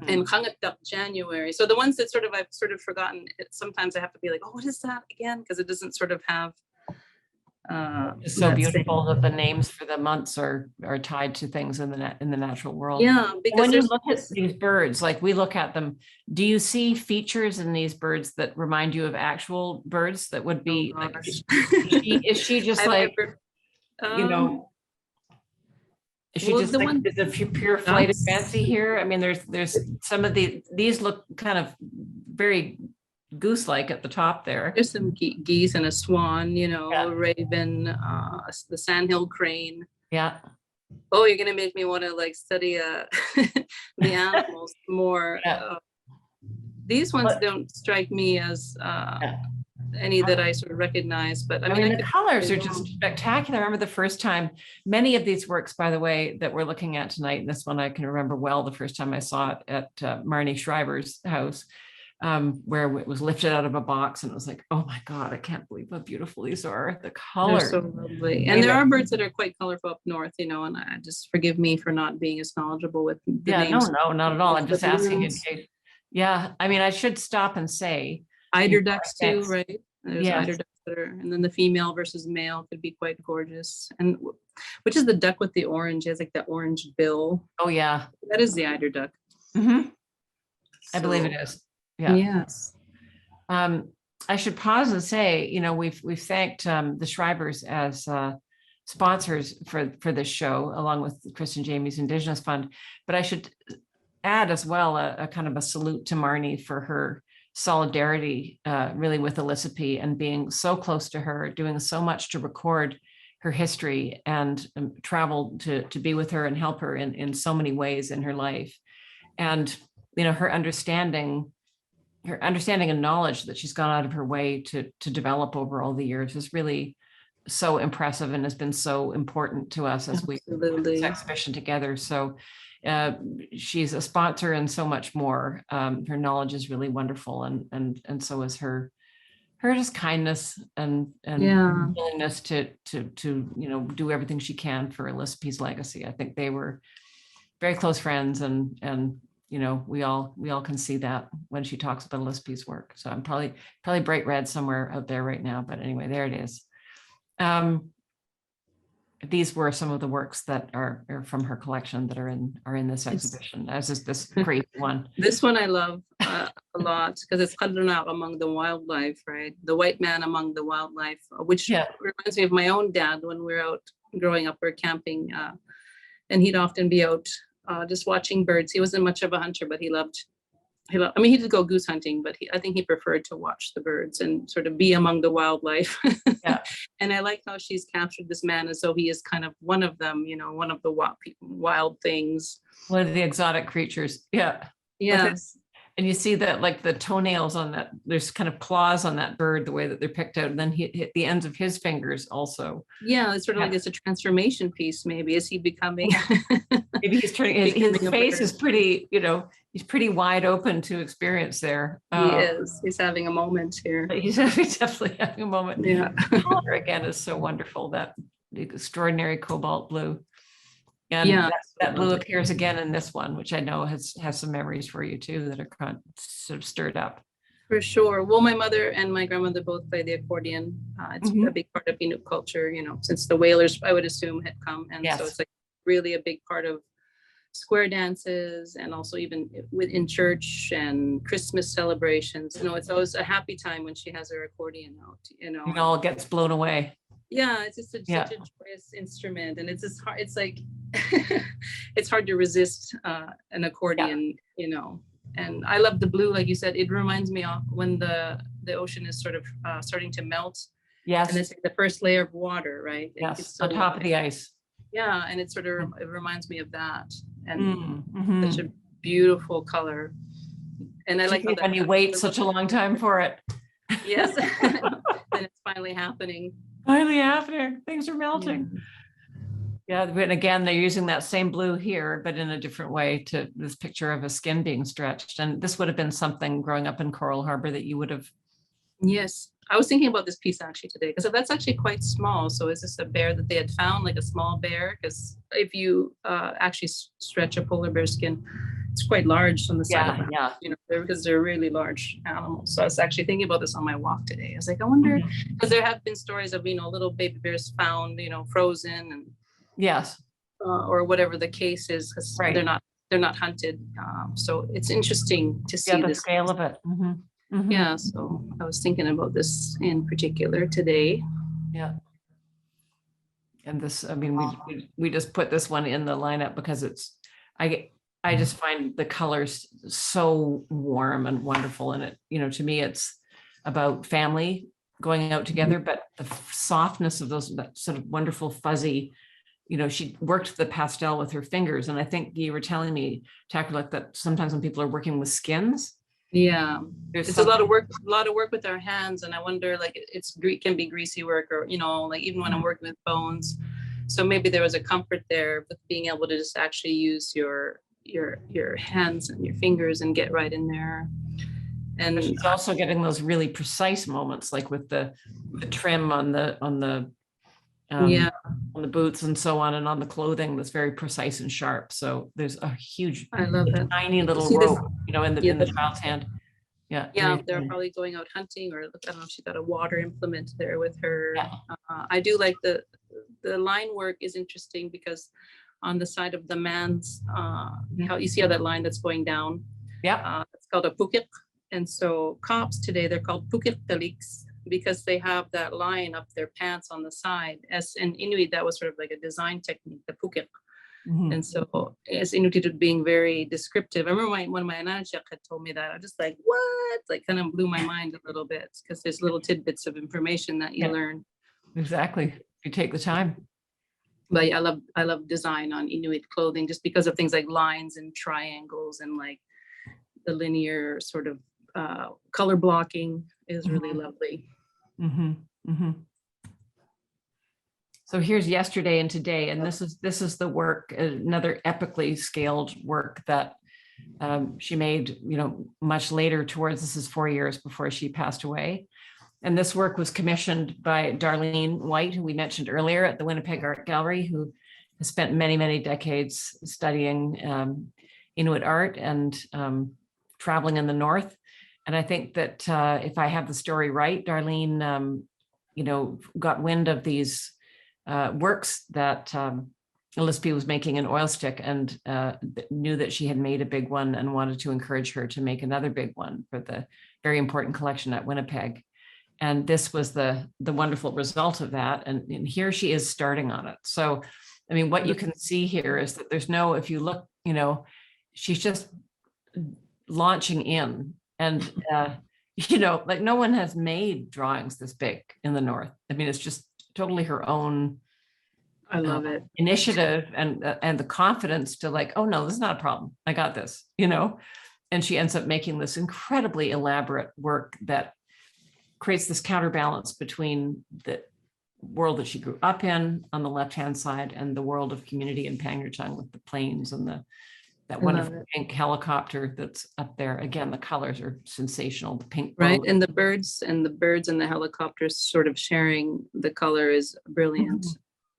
And Pangnirtung, January. So the ones that I've forgotten, sometimes I have to be like, oh, what is that again? Because it doesn't have. It's so beautiful that the names for the months are tied to things in the natural world. Yeah, because when you look at these birds, like we look at them, do you see features in these birds that remind you of actual birds that would be like? Is she just like, Is she just like, is a pure flight of fancy here? I mean, there's some of these look kind of very goose-like at the top there. There's some geese and a swan, a raven, the Sandhill Crane. Yeah. Oh, you're gonna make me want to study the animals more. Yeah. These ones don't strike me as any that I recognize, but I mean the colors are just spectacular. I remember the first time, many of these works, by the way, that we're looking at tonight, and this one I can remember well, the first time I saw it at Marnie Schreiber's house, where it was lifted out of a box, and it was like, oh my God, I can't believe how beautiful these are. The colors. They're so lovely. And there are birds that are quite colorful up north, and I just forgive me for not being as knowledgeable with the names. No, not at all. I'm just asking in case. Yeah, I mean, I should stop and say, eider ducks too, right? There's eider ducks and then the female versus male could be quite gorgeous. And which is the duck with the orange? It has like the orange bill. Oh yeah, that is the eider duck. I believe it is. Yeah. Yes. I should pause and say, we've thanked the Schreibers as sponsors for this show, along with Chris and Jamie's Indigenous Fund. But I should add as well a kind of a salute to Marnie for her solidarity really with Elisapee and being so close to her, doing so much to record her history and travel to be with her and help her in so many ways in her life. And her understanding and knowledge that she's gone out of her way to develop over all the years is really so impressive and has been so important to us as we put this exhibition together. So she's a sponsor and so much more. Her knowledge is really wonderful, and so is her just kindness and willingness to do everything she can for Elisapee's legacy. I think they were very close friends, and we all can see that when she talks about Elisapee's work. So I'm probably bright red somewhere out there right now, but anyway, there it is. These were some of the works that are from her collection that are in this exhibition, as is this crazy one. This one I love a lot because it's Pangnirtung among the wildlife, right? The white man among the wildlife, which reminds me of my own dad when we were out growing up, we were camping, and he'd often be out just watching birds. He wasn't much of a hunter, but he loved, I mean, he did go goose hunting, but I think he preferred to watch the birds and sort of be among the wildlife. Yeah. And I like how she's captured this man as though he is kind of one of them, one of the wild things. One of the exotic creatures. Yeah. Yes. And you see that like the toenails on that, there's kind of claws on that bird, the way that they're picked out. And then he hit the ends of his fingers also. Yeah, it's sort of like it's a transformation piece, maybe. Is he becoming? Maybe he's turning, his becoming a face bird. is pretty, he's pretty wide open to experience there. He is. He's having a moment here. He's definitely having a moment. Yeah. The color again is so wonderful, that extraordinary cobalt blue. And Yeah. that blue appears again in this one, which I know has some memories for you too that are kind of sort of stirred up. For sure. Well, my mother and my grandmother both play the accordion. It's a big part of Inuit culture, since the whalers, I would assume, had come. And so it's like really a big part of square dances, and also even within church and Christmas celebrations. It's always a happy time when she has her accordion out, It all gets blown away. Yeah, it's just such a joyous instrument, and it's just hard. It's like it's hard to resist an accordion, And I love the blue, like you said. It reminds me of when the ocean is sort of starting to melt. Yes, and it's like the first layer of water, right? Yes, it's so, on top of the ice. Yeah, and it sort of it reminds me of that, and such a beautiful color. And I like when you wait such a long time for it. Yes, and it's finally happening. Finally happening. Things are melting. Yeah, but again, they're using that same blue here, but in a different way, to this picture of a skin being stretched. And this would have been something growing up in Coral Harbor that you would have. Yes, I was thinking about this piece actually today, because that's actually quite small. So is this a bear that they had found, like a small bear? Because if you actually stretch a polar bear skin, it's quite large on the side. Because they're really large animals. So I was actually thinking about this on my walk today. I was like, I wonder, because there have been stories of little baby bears found, frozen, and or whatever the case is, because they're not hunted. So it's interesting to see the scale of it. Yeah, so I was thinking about this in particular today. Yeah. And this, I mean, we just put this one in the lineup because I just find the colors so warm and wonderful. And it, to me, it's about family going out together, but the softness of that sort of wonderful fuzzy, she worked the pastel with her fingers. And I think you were telling me, Tarralik, that sometimes when people are working with skins, it's a lot of work with our hands. And I wonder, like, can be greasy work, or, like even when I'm working with bones. So maybe there was a comfort there with being able to just actually use your hands and your fingers and get right in there. And she's also getting those really precise moments, like with the trim on the boots and so on, and on the clothing that's very precise and sharp. So there's a huge, I love it. Tiny little rope, in the child's hand. Yeah, they're probably going out hunting, or I don't know if she got a water implement there with her. I do like the line work is interesting, because on the side of the man's, how you see how that line that's going down. It's called a pukik. And so cops today, they're called pukik-taliks, because they have that line up their pants on the side. As an Inuit, that was sort of like a design technique, the pukik. And so as Inuit, being very descriptive. I remember one of my Ananchak had told me that. I was just like, what? Like, kind of blew my mind a little bit, because there's little tidbits of information that you learn. Exactly. You take the time. But I love design on Inuit clothing, just because of things like lines and triangles, and like the linear sort of color blocking is really lovely. So here's yesterday and today, and this is the work, another epically scaled work that she made, much later towards, this is 4 years before she passed away. And this work was commissioned by Darlene White, who we mentioned earlier, at the Winnipeg Art Gallery, who has spent many, many decades studying Inuit art and traveling in the North. And I think that if I have the story right, Darlene, got wind of these works that Elisapee was making in oil stick, and knew that she had made a big one and wanted to encourage her to make another big one for the very important collection at Winnipeg. And this was the wonderful result of that. And here she is starting on it. So, I mean, what you can see here is that there's no, if you look, she's just launching in, and, like no one has made drawings this big in the North. I mean, it's just totally her own. I love it. Initiative and the confidence to, like, oh no, this is not a problem. I got this, and she ends up making this incredibly elaborate work that creates this counterbalance between the world that she grew up in on the left-hand side and the world of community in Pangnirtung with the planes and that wonderful pink helicopter that's up there. Again, the colors are sensational. The pink Right, boat. and the birds and the helicopters sort of sharing the color is brilliant.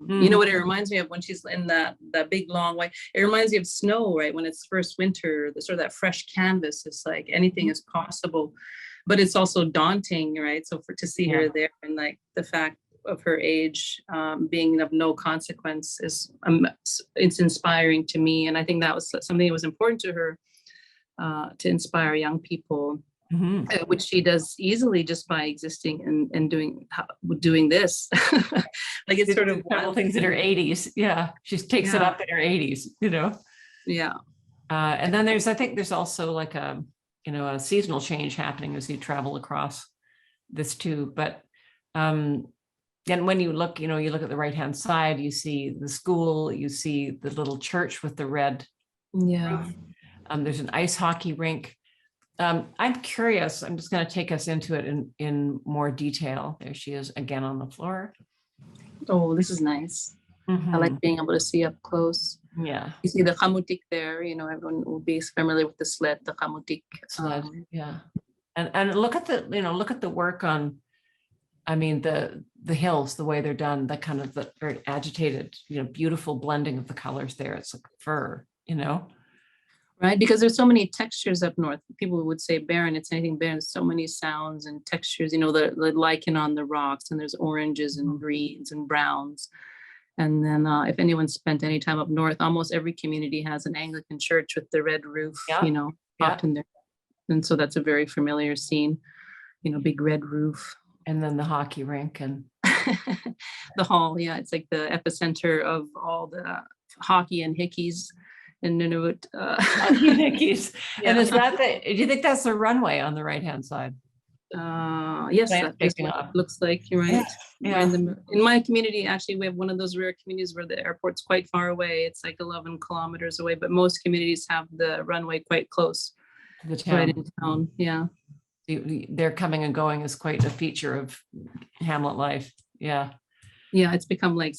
You know what it reminds me of when she's in that big long white, it reminds me of snow, right? When it's first winter, the sort of that fresh canvas is like anything is possible, but it's also daunting, right? So to see her there and like the fact of her age being of no consequence is it's inspiring to me. And I think that was something that was important to her to inspire young people. Which she does easily just by existing and doing this. Like it's sort of several things in her 80s. Yeah, she takes it up in her 80s, you know. Yeah. And then I think there's also like a seasonal change happening as you travel across this too. But and when you look at the right-hand side, you see the school, you see the little church with the red roof. There's an ice hockey rink. I'm curious, I'm just going to take us into it in more detail. There she is again on the floor. Oh, this is nice. I like being able to see up close. Yeah. You see the kamutik there, everyone will be familiar with the sled, the kamutik. Yeah. And look at the work on, I mean, the hills, the way they're done, the kind of the very agitated, beautiful blending of the colors there. It's like fur, Right, because there's so many textures up north. People would say barren, it's anything barren. There's so many sounds and textures, the lichen on the rocks, and there's oranges and greens and browns. And then if anyone spent any time up north, almost every community has an Anglican church with the red roof, out in there. And so that's a very familiar scene, big red roof. And then the hockey rink and the hall, it's like the epicenter of all the hockey and hickeys. In Inuit. And is that do you think that's the runway on the right-hand side? Yes, that is what it looks like. You're right. Yeah. In my community, actually, we have one of those rare communities where the airport's quite far away. It's like 11 kilometers away, but most communities have the runway quite close to the town. Right in town. Yeah. Their coming and going is quite a feature of Hamlet life. Yeah. Yeah, it's become like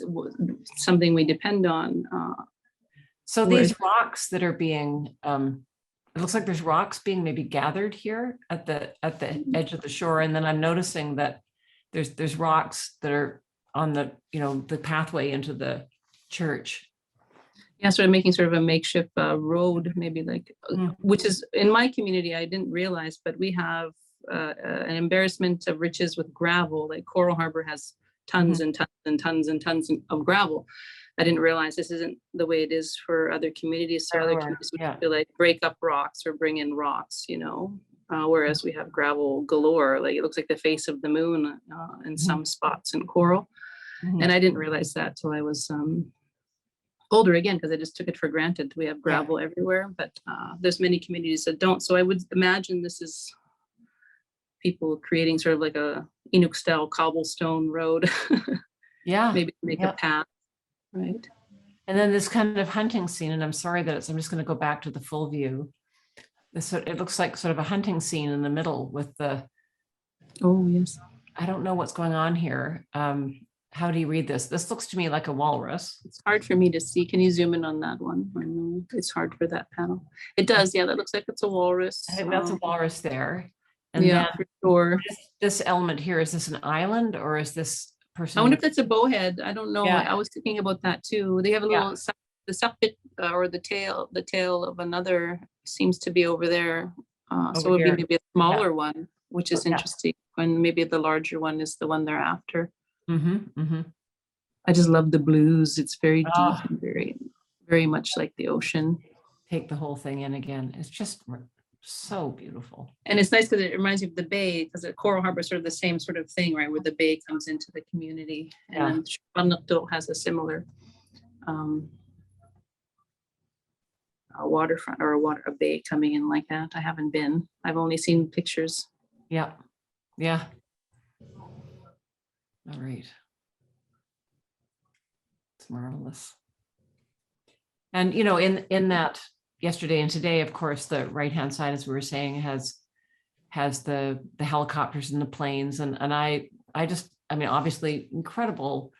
something we depend on. So these rocks that are being, it looks like there's rocks being maybe gathered here at the edge of the shore. And then I'm noticing that there's rocks that are on the, the pathway into the church. Yeah, sort of making sort of a makeshift road, maybe like, which is in my community, I didn't realize, but we have an embarrassment of riches with gravel. Like Coral Harbor has tons and tons and tons and tons of gravel. I didn't realize this isn't the way it is for other communities. So other communities would have to like break up rocks or bring in rocks, whereas we have gravel galore. Like it looks like the face of the moon in some spots in Coral. And I didn't realize that till I was older again, because I just took it for granted. We have gravel everywhere, but there's many communities that don't. So I would imagine this is people creating sort of like a Inuk style cobblestone road. Maybe make a path. Right. And then this kind of hunting scene, and I'm sorry that I'm just going to go back to the full view. It looks like sort of a hunting scene in the middle with the. Oh, yes. I don't know what's going on here. How do you read this? This looks to me like a walrus. It's hard for me to see. Can you zoom in on that one? It's hard for that panel. It does. Yeah, that looks like it's a walrus. I think that's a walrus there. And then for sure. This element here, is this an island or is this person? I wonder if that's a bowhead. I don't know. I was thinking about that too. They have a little the suckpit or the tail of another seems to be over there. So it would be maybe a smaller one, which is interesting. And maybe the larger one is the one they're after. I just love the blues. It's very deep and very, very much like the ocean. Take the whole thing in again. It's just so beautiful. And it's nice because it reminds you of the bay, because the Coral Harbor is sort of the same sort of thing, right? Where the bay comes into the community. And Pangnirtung has a similar a waterfront or a bay coming in like that. I haven't been. I've only seen pictures. Yeah. All right. It's marvelous. And in that yesterday and today, of course, the right-hand side, as we were saying, has the helicopters and the planes. And I mean, obviously incredible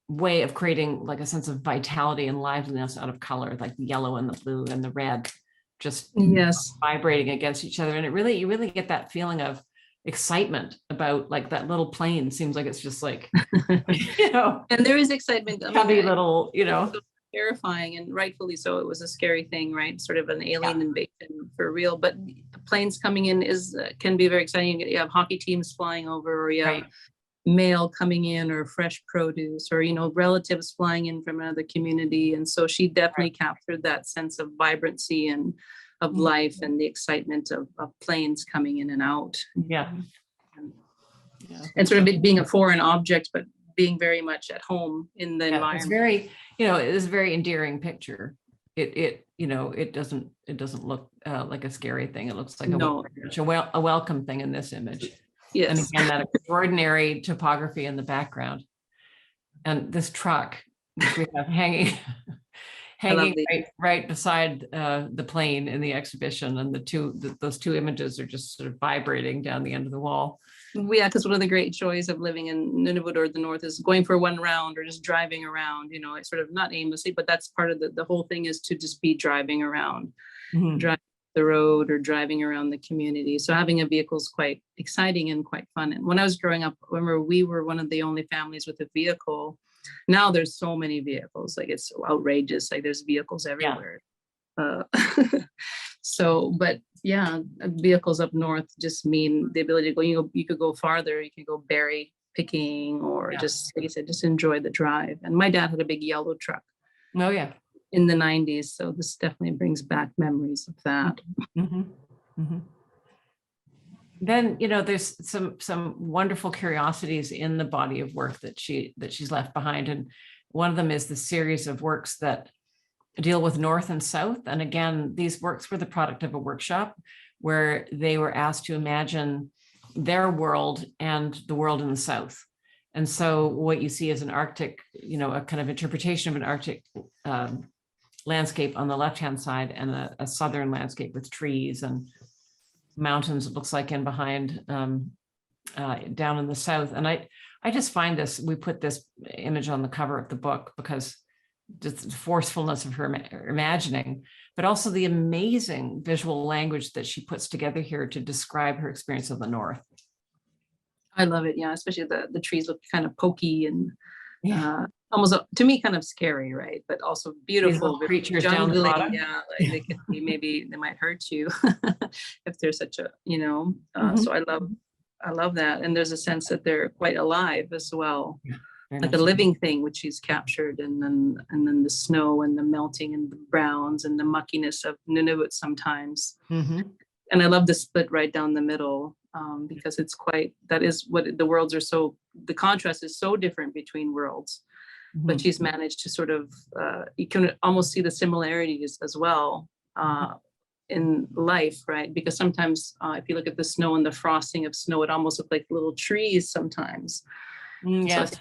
way of creating like a sense of vitality and liveliness out of color, like the yellow and the blue and the red, just Yes. vibrating against each other. And you really get that feeling of excitement about like that little plane. Seems like it's just like, you know, And there is excitement. I chubby mean, little, you know. Terrifying, and rightfully so. It was a scary thing, right? Sort of an alien invasion for real. But planes coming in can be very exciting. You have hockey teams flying over, or you have mail coming in, or fresh produce, or, you know, relatives flying in from another community. And so she definitely captured that sense of vibrancy and of life and the excitement of planes coming in and out. Yeah. And sort of it being a foreign object, but being very much at home in the environment. It's very, you know, it is a very endearing picture. It you know, it doesn't look like a scary thing. It looks like a welcome thing in this image. Yes. And again, that extraordinary topography in the background. And this truck, which we have hanging right beside the plane in the exhibition, and those two images are just sort of vibrating down the end of the wall. Yeah, because one of the great joys of living in Nunavut or the north is going for one round or just driving around, you know, it's sort of not aimlessly, but that's part of the whole thing, is to just be driving around, driving the road or driving around the community. So having a vehicle is quite exciting and quite fun. And when I was growing up, I remember we were one of the only families with a vehicle. Now there's so many vehicles, like it's outrageous. Like there's vehicles everywhere. So, but yeah, vehicles up north just mean the ability to go, you could go farther, you could go berry picking, or just, like I said, just enjoy the drive. And my dad had a big yellow truck. Oh yeah. In the 90s. So this definitely brings back memories of that. Then, you know, there's some wonderful curiosities in the body of work that she's left behind. And one of them is the series of works that deal with North and South. And again, these works were the product of a workshop where they were asked to imagine their world and the world in the South. And so what you see is an Arctic, you know, a kind of interpretation of an Arctic landscape on the left-hand side, and a southern landscape with trees and mountains, it looks like, in behind down in the south. And I just find this, we put this image on the cover of the book because just the forcefulness of her imagining, but also the amazing visual language that she puts together here to describe her experience of the North. I love it. Yeah, especially the trees look kind of pokey and almost to me kind of scary, right? But also beautiful creatures down the bottom. Yeah, like they could be, maybe they might hurt you if there's such a, you know. So I love that, and there's a sense that they're quite alive as well. Like a living thing, which she's captured, and then the snow and the melting and the browns and the muckiness of Nunavut sometimes. And I love the split right down the middle, because it's that is what the worlds are. So the contrast is so different between worlds, but she's managed to sort of, you can almost see the similarities as well in life, right? Because sometimes if you look at the snow and the frosting of snow, it almost looks like little trees sometimes. Yes. So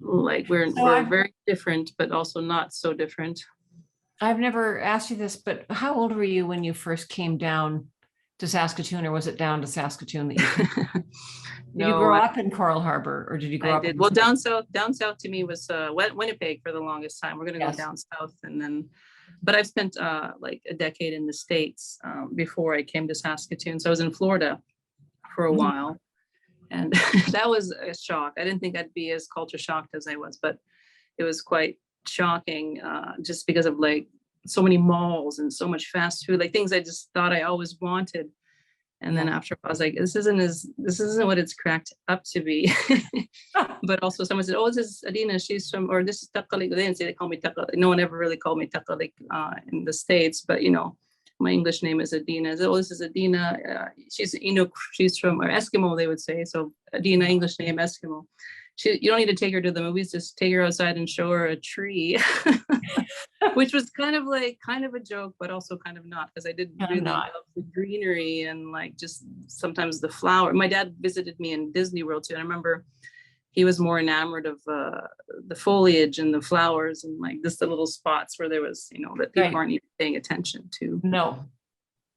like we're very different, but also not so different. I've never asked you this, but how old were you when you first came down to Saskatoon, or was it down to Saskatoon that you came? Did you grow up in Coral Harbor, or did you grow up? Well, down south to me was Winnipeg for the longest time. We're going to go down south, and then, but I've spent like a decade in the States before I came to Saskatoon. So I was in Florida for a while. And that was a shock. I didn't think I'd be as culture shocked as I was, but it was quite shocking just because of like so many malls and so much fast food, like things I just thought I always wanted. And then after I was like, this isn't what it's cracked up to be. But also someone said, oh, this is Adina, she's from, or this is Tarralik. They didn't say they call me Tarralik. No one ever really called me Tarralik in the States, but you know, my English name is Adina. I said, oh, this is Adina. She's Inuit. She's from, or Eskimo, they would say. So Adina, English name, Eskimo. You don't need to take her to the movies. Just take her outside and show her a tree, which was kind of a joke, but also kind of not, because I did really love the greenery and like just sometimes the flower. My dad visited me in Disney World too. And I remember he was more enamored of the foliage and the flowers and like just the little spots where there was, that people aren't even paying attention to. No.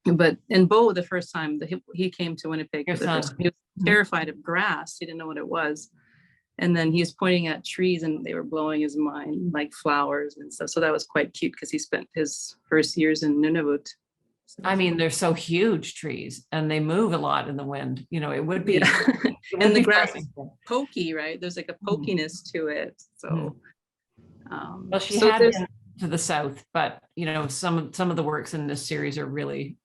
But and Bo, the first time that he came to Winnipeg, Your for the first son. time, he was terrified of grass. He didn't know what it was. And then he was pointing at trees and they were blowing his mind, like flowers and stuff. So that was quite cute because he spent his first years in Nunavut. I mean, they're so huge trees and they move a lot in the wind. It would be. And the grass is pokey, right? There's like a pokiness to it. So, well, she so had been to the south, but some of the works in this series are really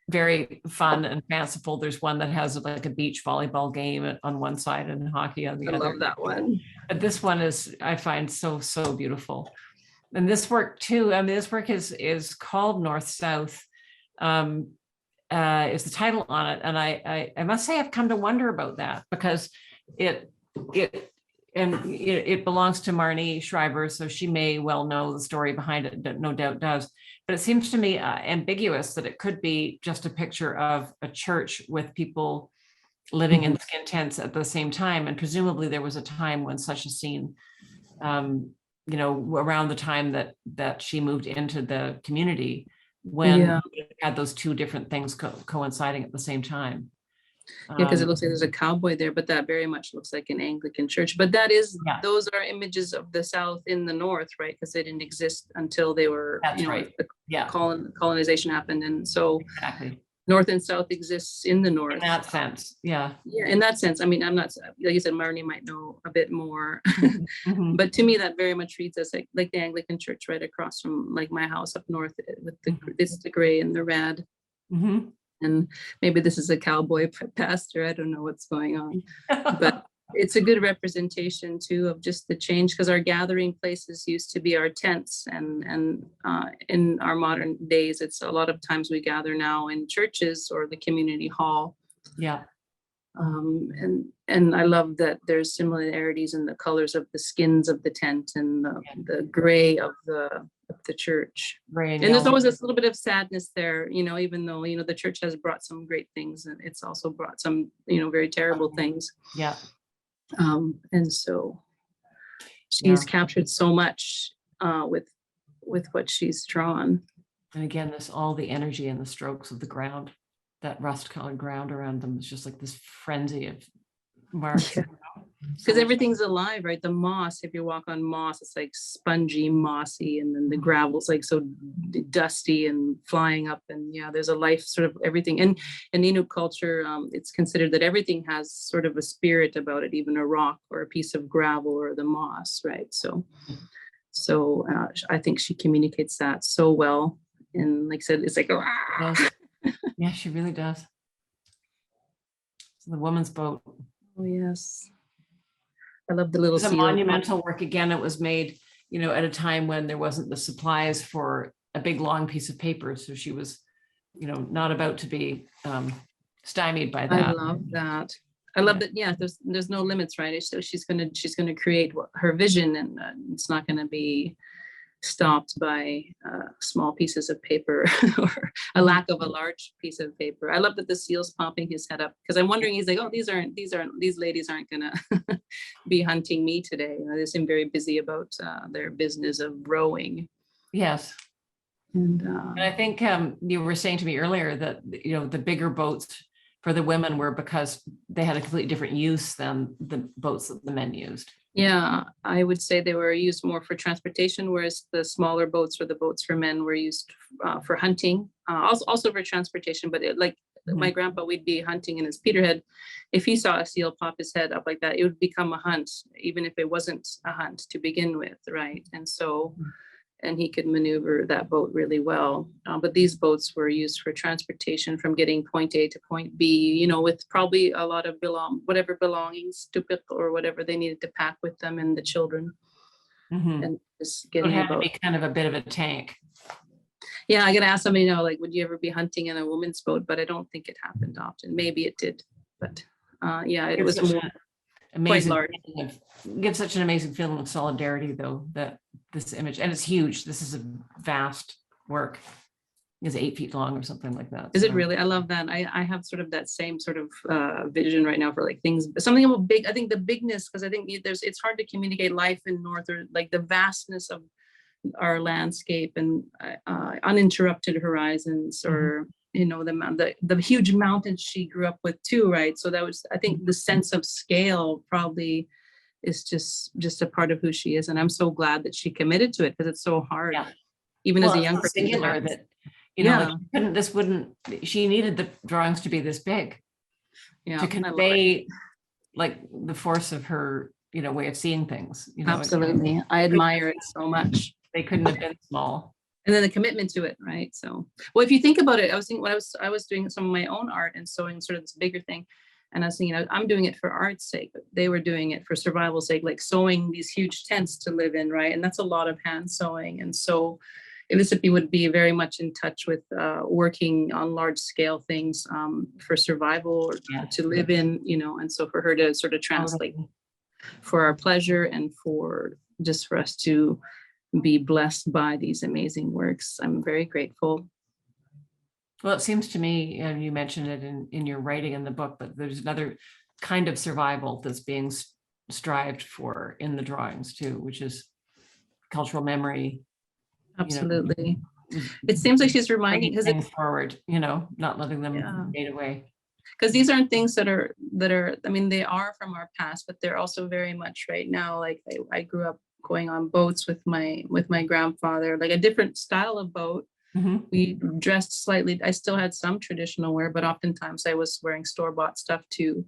very fun and fanciful. There's one that has like a beach volleyball game on one side and hockey on the other. I love that one. But this one is, I find, so beautiful. And this work too, this work is called North South, is the title on it. And I must say I've come to wonder about that because it belongs to Marnie Schreiber, so she may well know the story behind it, no doubt does. But it seems to me ambiguous that it could be just a picture of a church with people living in skin tents at the same time. And presumably there was a time when such a scene, around the time that she moved into the community, when you had those two different things coinciding at the same time. Yeah, because it looks like there's a cowboy there, but that very much looks like an Anglican church. But that is, those are images of the South in the North, right? Because they didn't exist until they were, colonization happened. And so North and South exists in the North. In that sense, yeah. Yeah, in that sense. I mean, I'm not, like you said, Marnie might know a bit more. But to me, that very much reads as like the Anglican church right across from like my house up north with the gray and the red. And maybe this is a cowboy pastor. I don't know what's going on, but it's a good representation too of just the change, because our gathering places used to be our tents, and in our modern days, it's a lot of times we gather now in churches or the community hall. Yeah. And I love that there's similarities in the colors of the skins of the tent and the gray of the church. And there's always this little bit of sadness there, even though, the church has brought some great things, and it's also brought some, very terrible things. Yeah. And so she's captured so much with what she's drawn. And again, all the energy and the strokes of the ground, that rust-colored ground around them is just like this frenzy of marks. Because everything's alive, right? The moss, if you walk on moss, it's like spongy, mossy, and then the gravel's like so dusty and flying up. And there's a life, sort of everything. And in Inuit culture, it's considered that everything has sort of a spirit about it, even a rock or a piece of gravel or the moss, right? So I think she communicates that so well. And like I said, it's like, yeah, she really does. So the woman's boat. Oh, yes. I love the little seal. It's a monumental work. Again, it was made, at a time when there wasn't the supplies for a big, long piece of paper. So she was, not about to be stymied by that. I love that. I love that. Yeah, there's no limits, right? So she's gonna create her vision, and it's not gonna be stopped by small pieces of paper or a lack of a large piece of paper. I love that the seal's popping his head up, because I'm wondering, he's like, oh, these ladies aren't gonna be hunting me today. They seem very busy about their business of rowing. Yes. And I think you were saying to me earlier that the bigger boats for the women were because they had a completely different use than the boats that the men used. Yeah, I would say they were used more for transportation, whereas the smaller boats, or the boats for men, were used for hunting, also for transportation. But my grandpa, we'd be hunting in his peterhead. If he saw a seal pop his head up like that, it would become a hunt, even if it wasn't a hunt to begin with, right? And so, and he could maneuver that boat really well. But these boats were used for transportation from getting point A to point B, with probably a lot of whatever belongings, tupik or whatever they needed to pack with them, and the children. And just getting it had to be kind of a bit of a tank. Yeah, I gotta ask somebody, would you ever be hunting in a woman's boat? But I don't think it happened often. Maybe it did, but it was more amazing. Quite large. Gives such an amazing feeling of solidarity, though, that this image, and it's huge. This is a vast work. is 8 feet long or something like that. Is it So, really? I love that. I have sort of that same sort of vision right now for like things, something about big. I think the bigness, because I think it's hard to communicate life in North, or like the vastness of our landscape and uninterrupted horizons, or the huge mountains she grew up with too, right? So that was, I think, the sense of scale probably is just a part of who she is, and I'm so glad that she committed to it, because it's so hard, yeah. even Well, as a it's young so person. singular that, she needed the drawings to be this big to convey like the force of her, way of seeing things. Absolutely, I admire it so much. They couldn't have been small. And then the commitment to it, right? So, well, if you think about it, I was thinking when I was doing some of my own art and sewing sort of this bigger thing, and I was thinking, I'm doing it for art's sake, but they were doing it for survival's sake, like sewing these huge tents to live in, right? And that's a lot of hand sewing. And so Elisapee would be very much in touch with working on large scale things for survival, or to live in, and so for her to sort of translate for our pleasure and for us to be blessed by these amazing works. I'm very grateful. Well, it seems to me, and you mentioned it in your writing in the book, but there's another kind of survival that's being strived for in the drawings too, which is cultural memory. Absolutely. It seems like she's reminding things forward, not letting them fade away. Because these aren't things that are, I mean, they are from our past, but they're also very much right now. Like I grew up going on boats with my grandfather, like a different style of boat. Mm-hmm. We dressed slightly. I still had some traditional wear, but oftentimes I was wearing store-bought stuff too.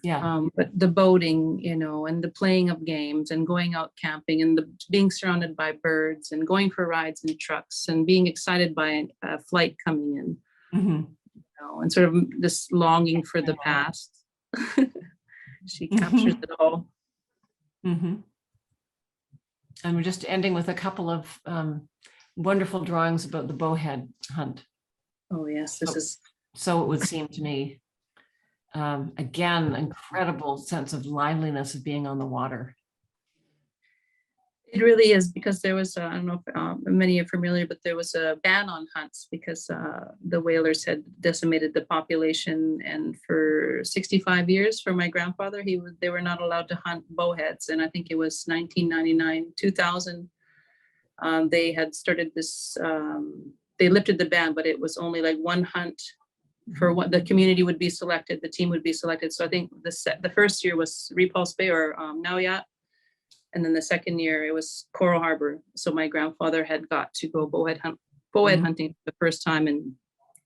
Yeah. But the boating, and the playing of games and going out camping and being surrounded by birds and going for rides in trucks and being excited by a flight coming in, and sort of this longing for the past. She captures it all. Mm-hmm. And we're just ending with a couple of wonderful drawings about the Bowhead Hunt. Oh yes, so it would seem to me. Again, incredible sense of liveliness of being on the water. It really is, because there was, I don't know if many are familiar, but there was a ban on hunts because the whalers had decimated the population. And for 65 years, for my grandfather, they were not allowed to hunt bowheads. And I think it was 1999, 2000. They had started this, they lifted the ban, but it was only like one hunt for what the community would be selected, the team would be selected. So I think the first year was Repulse Bay or Nauyat. And then the second year it was Coral Harbor. So my grandfather had got to go bowhead hunting for the first time in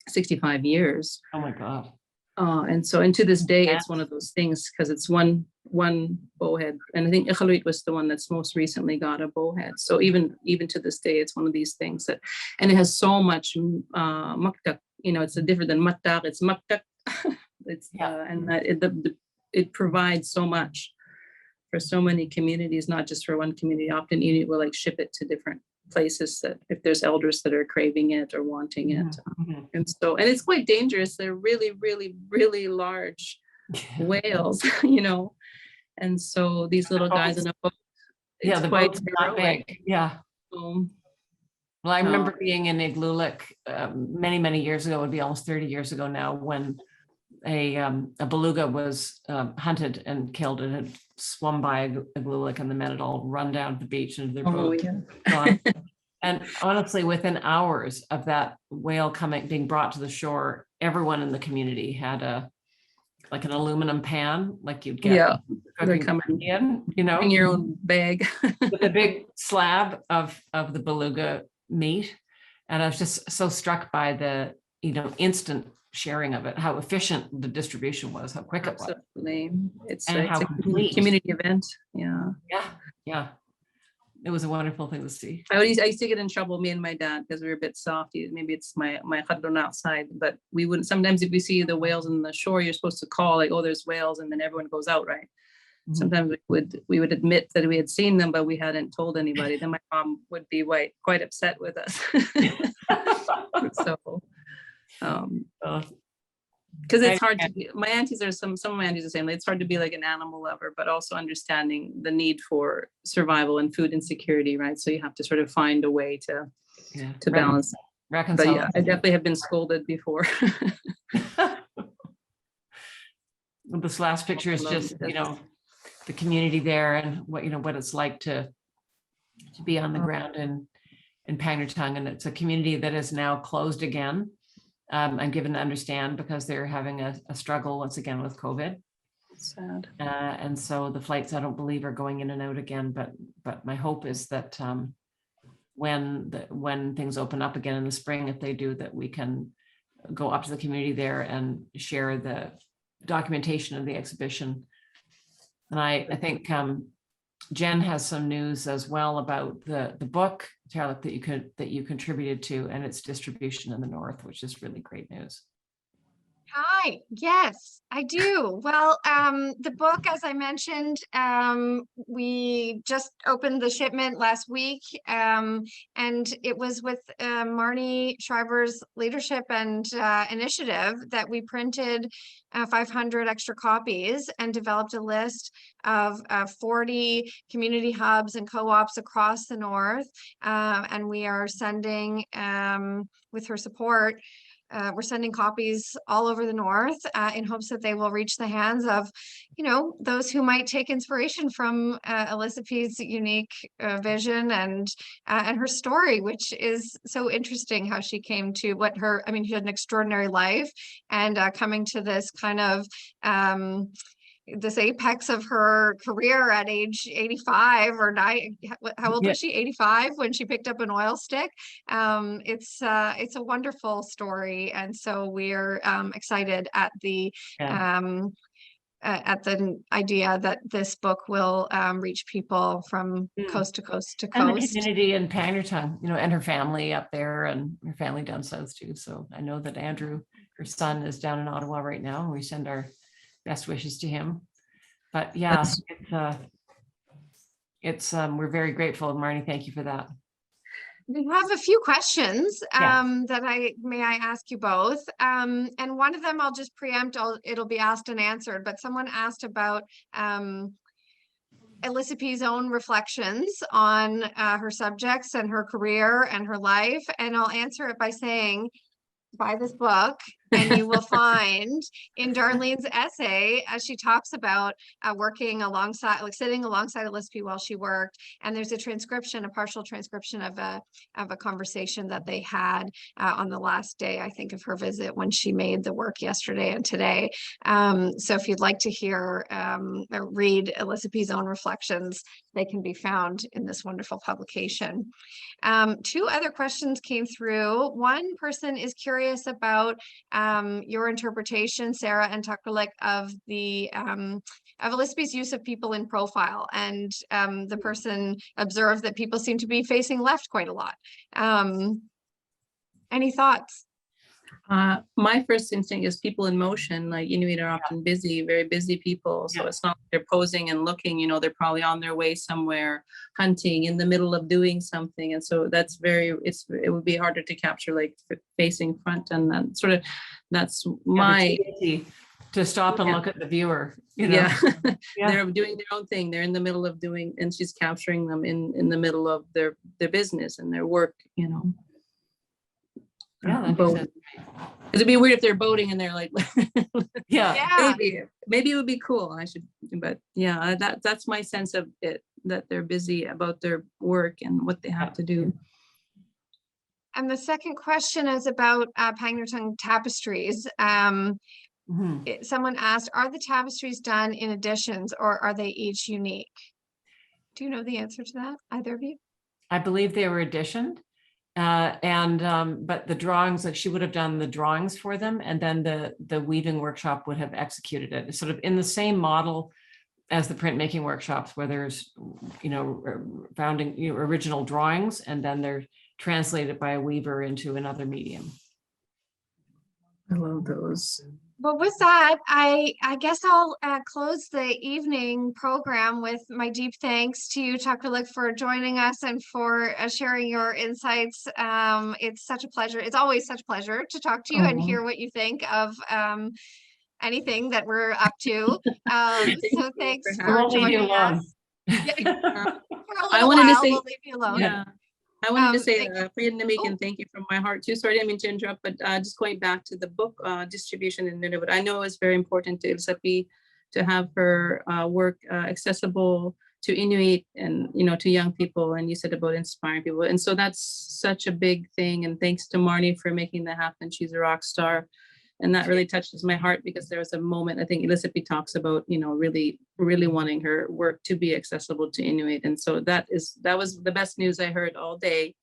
65 years. Oh my God. And to this day, it's one of those things, because it's one bowhead. And I think Inuit was the one that's most recently got a bowhead. So even to this day, it's one of these things and it has so much maktak, it's different than matak, it's maktak. It's and that it provides so much for so many communities, not just for one community. Often Inuit will like ship it to different places that if there's elders that are craving it or wanting it. And it's quite dangerous. They're really, really, really large whales, and so these little guys in a boat, the boat's not big. Well, I remember being in Igloolik many, many years ago. It would be almost 30 years ago now, when a beluga was hunted and killed. It had swum by Igloolik, and the men had all run down to the beach into their boat. And honestly, within hours of that whale being brought to the shore, everyone in the community had an aluminum pan, like you'd get they're coming in, bring your own bag with a big slab of the beluga meat. And I was just so struck by the instant sharing of it, how efficient the distribution was, how quick it was. Absolutely. It's how a complete. Community event. Yeah. It was a wonderful thing to see. I used to get in trouble, me and my dad, because we were a bit soft. Maybe it's my khadron outside, but we wouldn't. Sometimes if we see the whales on the shore, you're supposed to call like, "Oh, there's whales," and then everyone goes out, right? Sometimes we would admit that we had seen them, but we hadn't told anybody. Then my mom would be quite upset with us. So, because it's hard to be, my aunties are some of my aunties are saying it's hard to be like an animal lover, but also understanding the need for survival and food insecurity, right? So you have to sort of find a way to balance. But reconcile. yeah, I definitely have been scolded before. This last picture is just, you know, the community there and what, you know, what it's like to be on the ground in Pangnirtung. And it's a community that is now closed again. I'm given to understand because they're having a struggle once again with COVID. Sad. And so the flights, I don't believe, are going in and out again, but my hope is that when things open up again in the spring, if they do, that we can go up to the community there and share the documentation of the exhibition. And I think Jen has some news as well about the book, Tarralik, that you contributed to, and its distribution in the North, which is really great news. Hi, yes, I do. Well, the book, as I mentioned, we just opened the shipment last week, and it was with Marnie Shriver's leadership and initiative that we printed 500 extra copies and developed a list of 40 community hubs and co-ops across the North, and we are sending, with her support, we're sending copies all over the North in hopes that they will reach the hands of, you know, those who might take inspiration from Elisapee's unique vision and her story, which is so interesting how she came to what her, I mean, she had an extraordinary life and coming to this kind of this apex of her career at age 85 or 9. How old was she? 85 when she picked up an oil stick. It's a wonderful story, and so we're excited at the idea that this book will reach people from coast to coast to coast. And the community in Pangnirtung, you know, and her family up there and her family down south too. So I know that Andrew, her son, is down in Ottawa right now, and we send our best wishes to him. But yeah, we're very grateful. Marnie, thank you for that. We have a few questions Yes. that I ask you both. And one of them I'll just preempt, it'll be asked and answered, but someone asked about Elisapee's own reflections on her subjects and her career and her life. And I'll answer it by saying, buy this book and you will find in Darlene's essay, as she talks about working alongside, like sitting alongside Elisapee while she worked. And there's a transcription, a partial transcription of a conversation that they had on the last day, I think, of her visit when she made the work yesterday and today. So if you'd like to hear or read Elisapee's own reflections, they can be found in this wonderful publication. Two other questions came through. One person is curious about your interpretation, Sarah and Tarralik, of the of Elisapee's use of people in profile, and the person observed that people seem to be facing left quite a lot. Any thoughts? My first instinct is people in motion. Like Inuit are often busy, very busy people. So it's not like they're posing and looking, you know, they're probably on their way somewhere, hunting, in the middle of doing something. And so that's it would be harder to capture, like facing front, and that sort of, that's my, to stop and look at the viewer, you know. They're doing their own thing. They're in the middle of doing, and she's capturing them in the middle of their business and their work, you know. Yeah, that makes sense. It'd be weird if they're boating and they're like, Yeah. maybe it would be cool. But yeah, that's my sense of it, that they're busy about their work and what they have to do. And the second question is about Pangnirtung tapestries. Someone asked, are the tapestries done in editions or are they each unique? Do you know the answer to that, either of you? I believe they were editioned. But the drawings, like she would have done the drawings for them, and then the weaving workshop would have executed it. It's sort of in the same model as the printmaking workshops, where there's, you know, founding, you know, original drawings, and then they're translated by a weaver into another medium. I love those. Well, with that, I guess I'll close the evening program with my deep thanks to you, Tarralik, for joining us and for sharing your insights. It's such a pleasure. It's always such a pleasure to talk to you and hear what you think of anything that we're up to. So thanks for joining us. For a little while, we'll leave you alone. Yeah. I wanted to say, thank- and thank you from my heart too. Sorry, I didn't mean to interrupt, but just going back to the book distribution in Nunavut, I know it's very important to Elisapee to have her work accessible to Inuit and, you know, to young people. And you said about inspiring people. And so that's such a big thing. And thanks to Marnie for making that happen. She's a rock star. And that really touches my heart because there was a moment, I think Elisapee talks about, you know, really, really wanting her work to be accessible to Inuit. And so that was the best news I heard all day.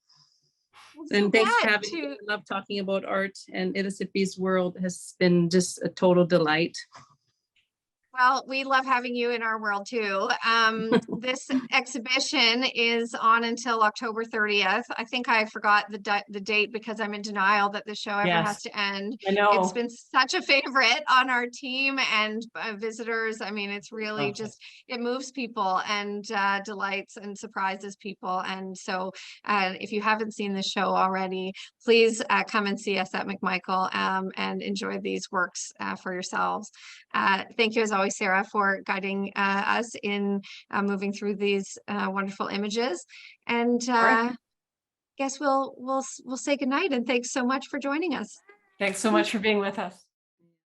And thanks for having me. I love talking about art, and Elisapee's world has been just a total delight. Well, we love having you in our world too. This exhibition is on until October 30th. I think I forgot the date because I'm in denial that the show ever has to end. I know. It's been such a favorite on our team and visitors. I mean, it's really just, it moves people and delights and surprises people. And so if you haven't seen the show already, please come and see us at McMichael and enjoy these works for yourselves. Thank you as always, Sarah, for guiding us in moving through these wonderful images. And guess we'll say goodnight and thanks so much for joining us. Thanks so much for being with us.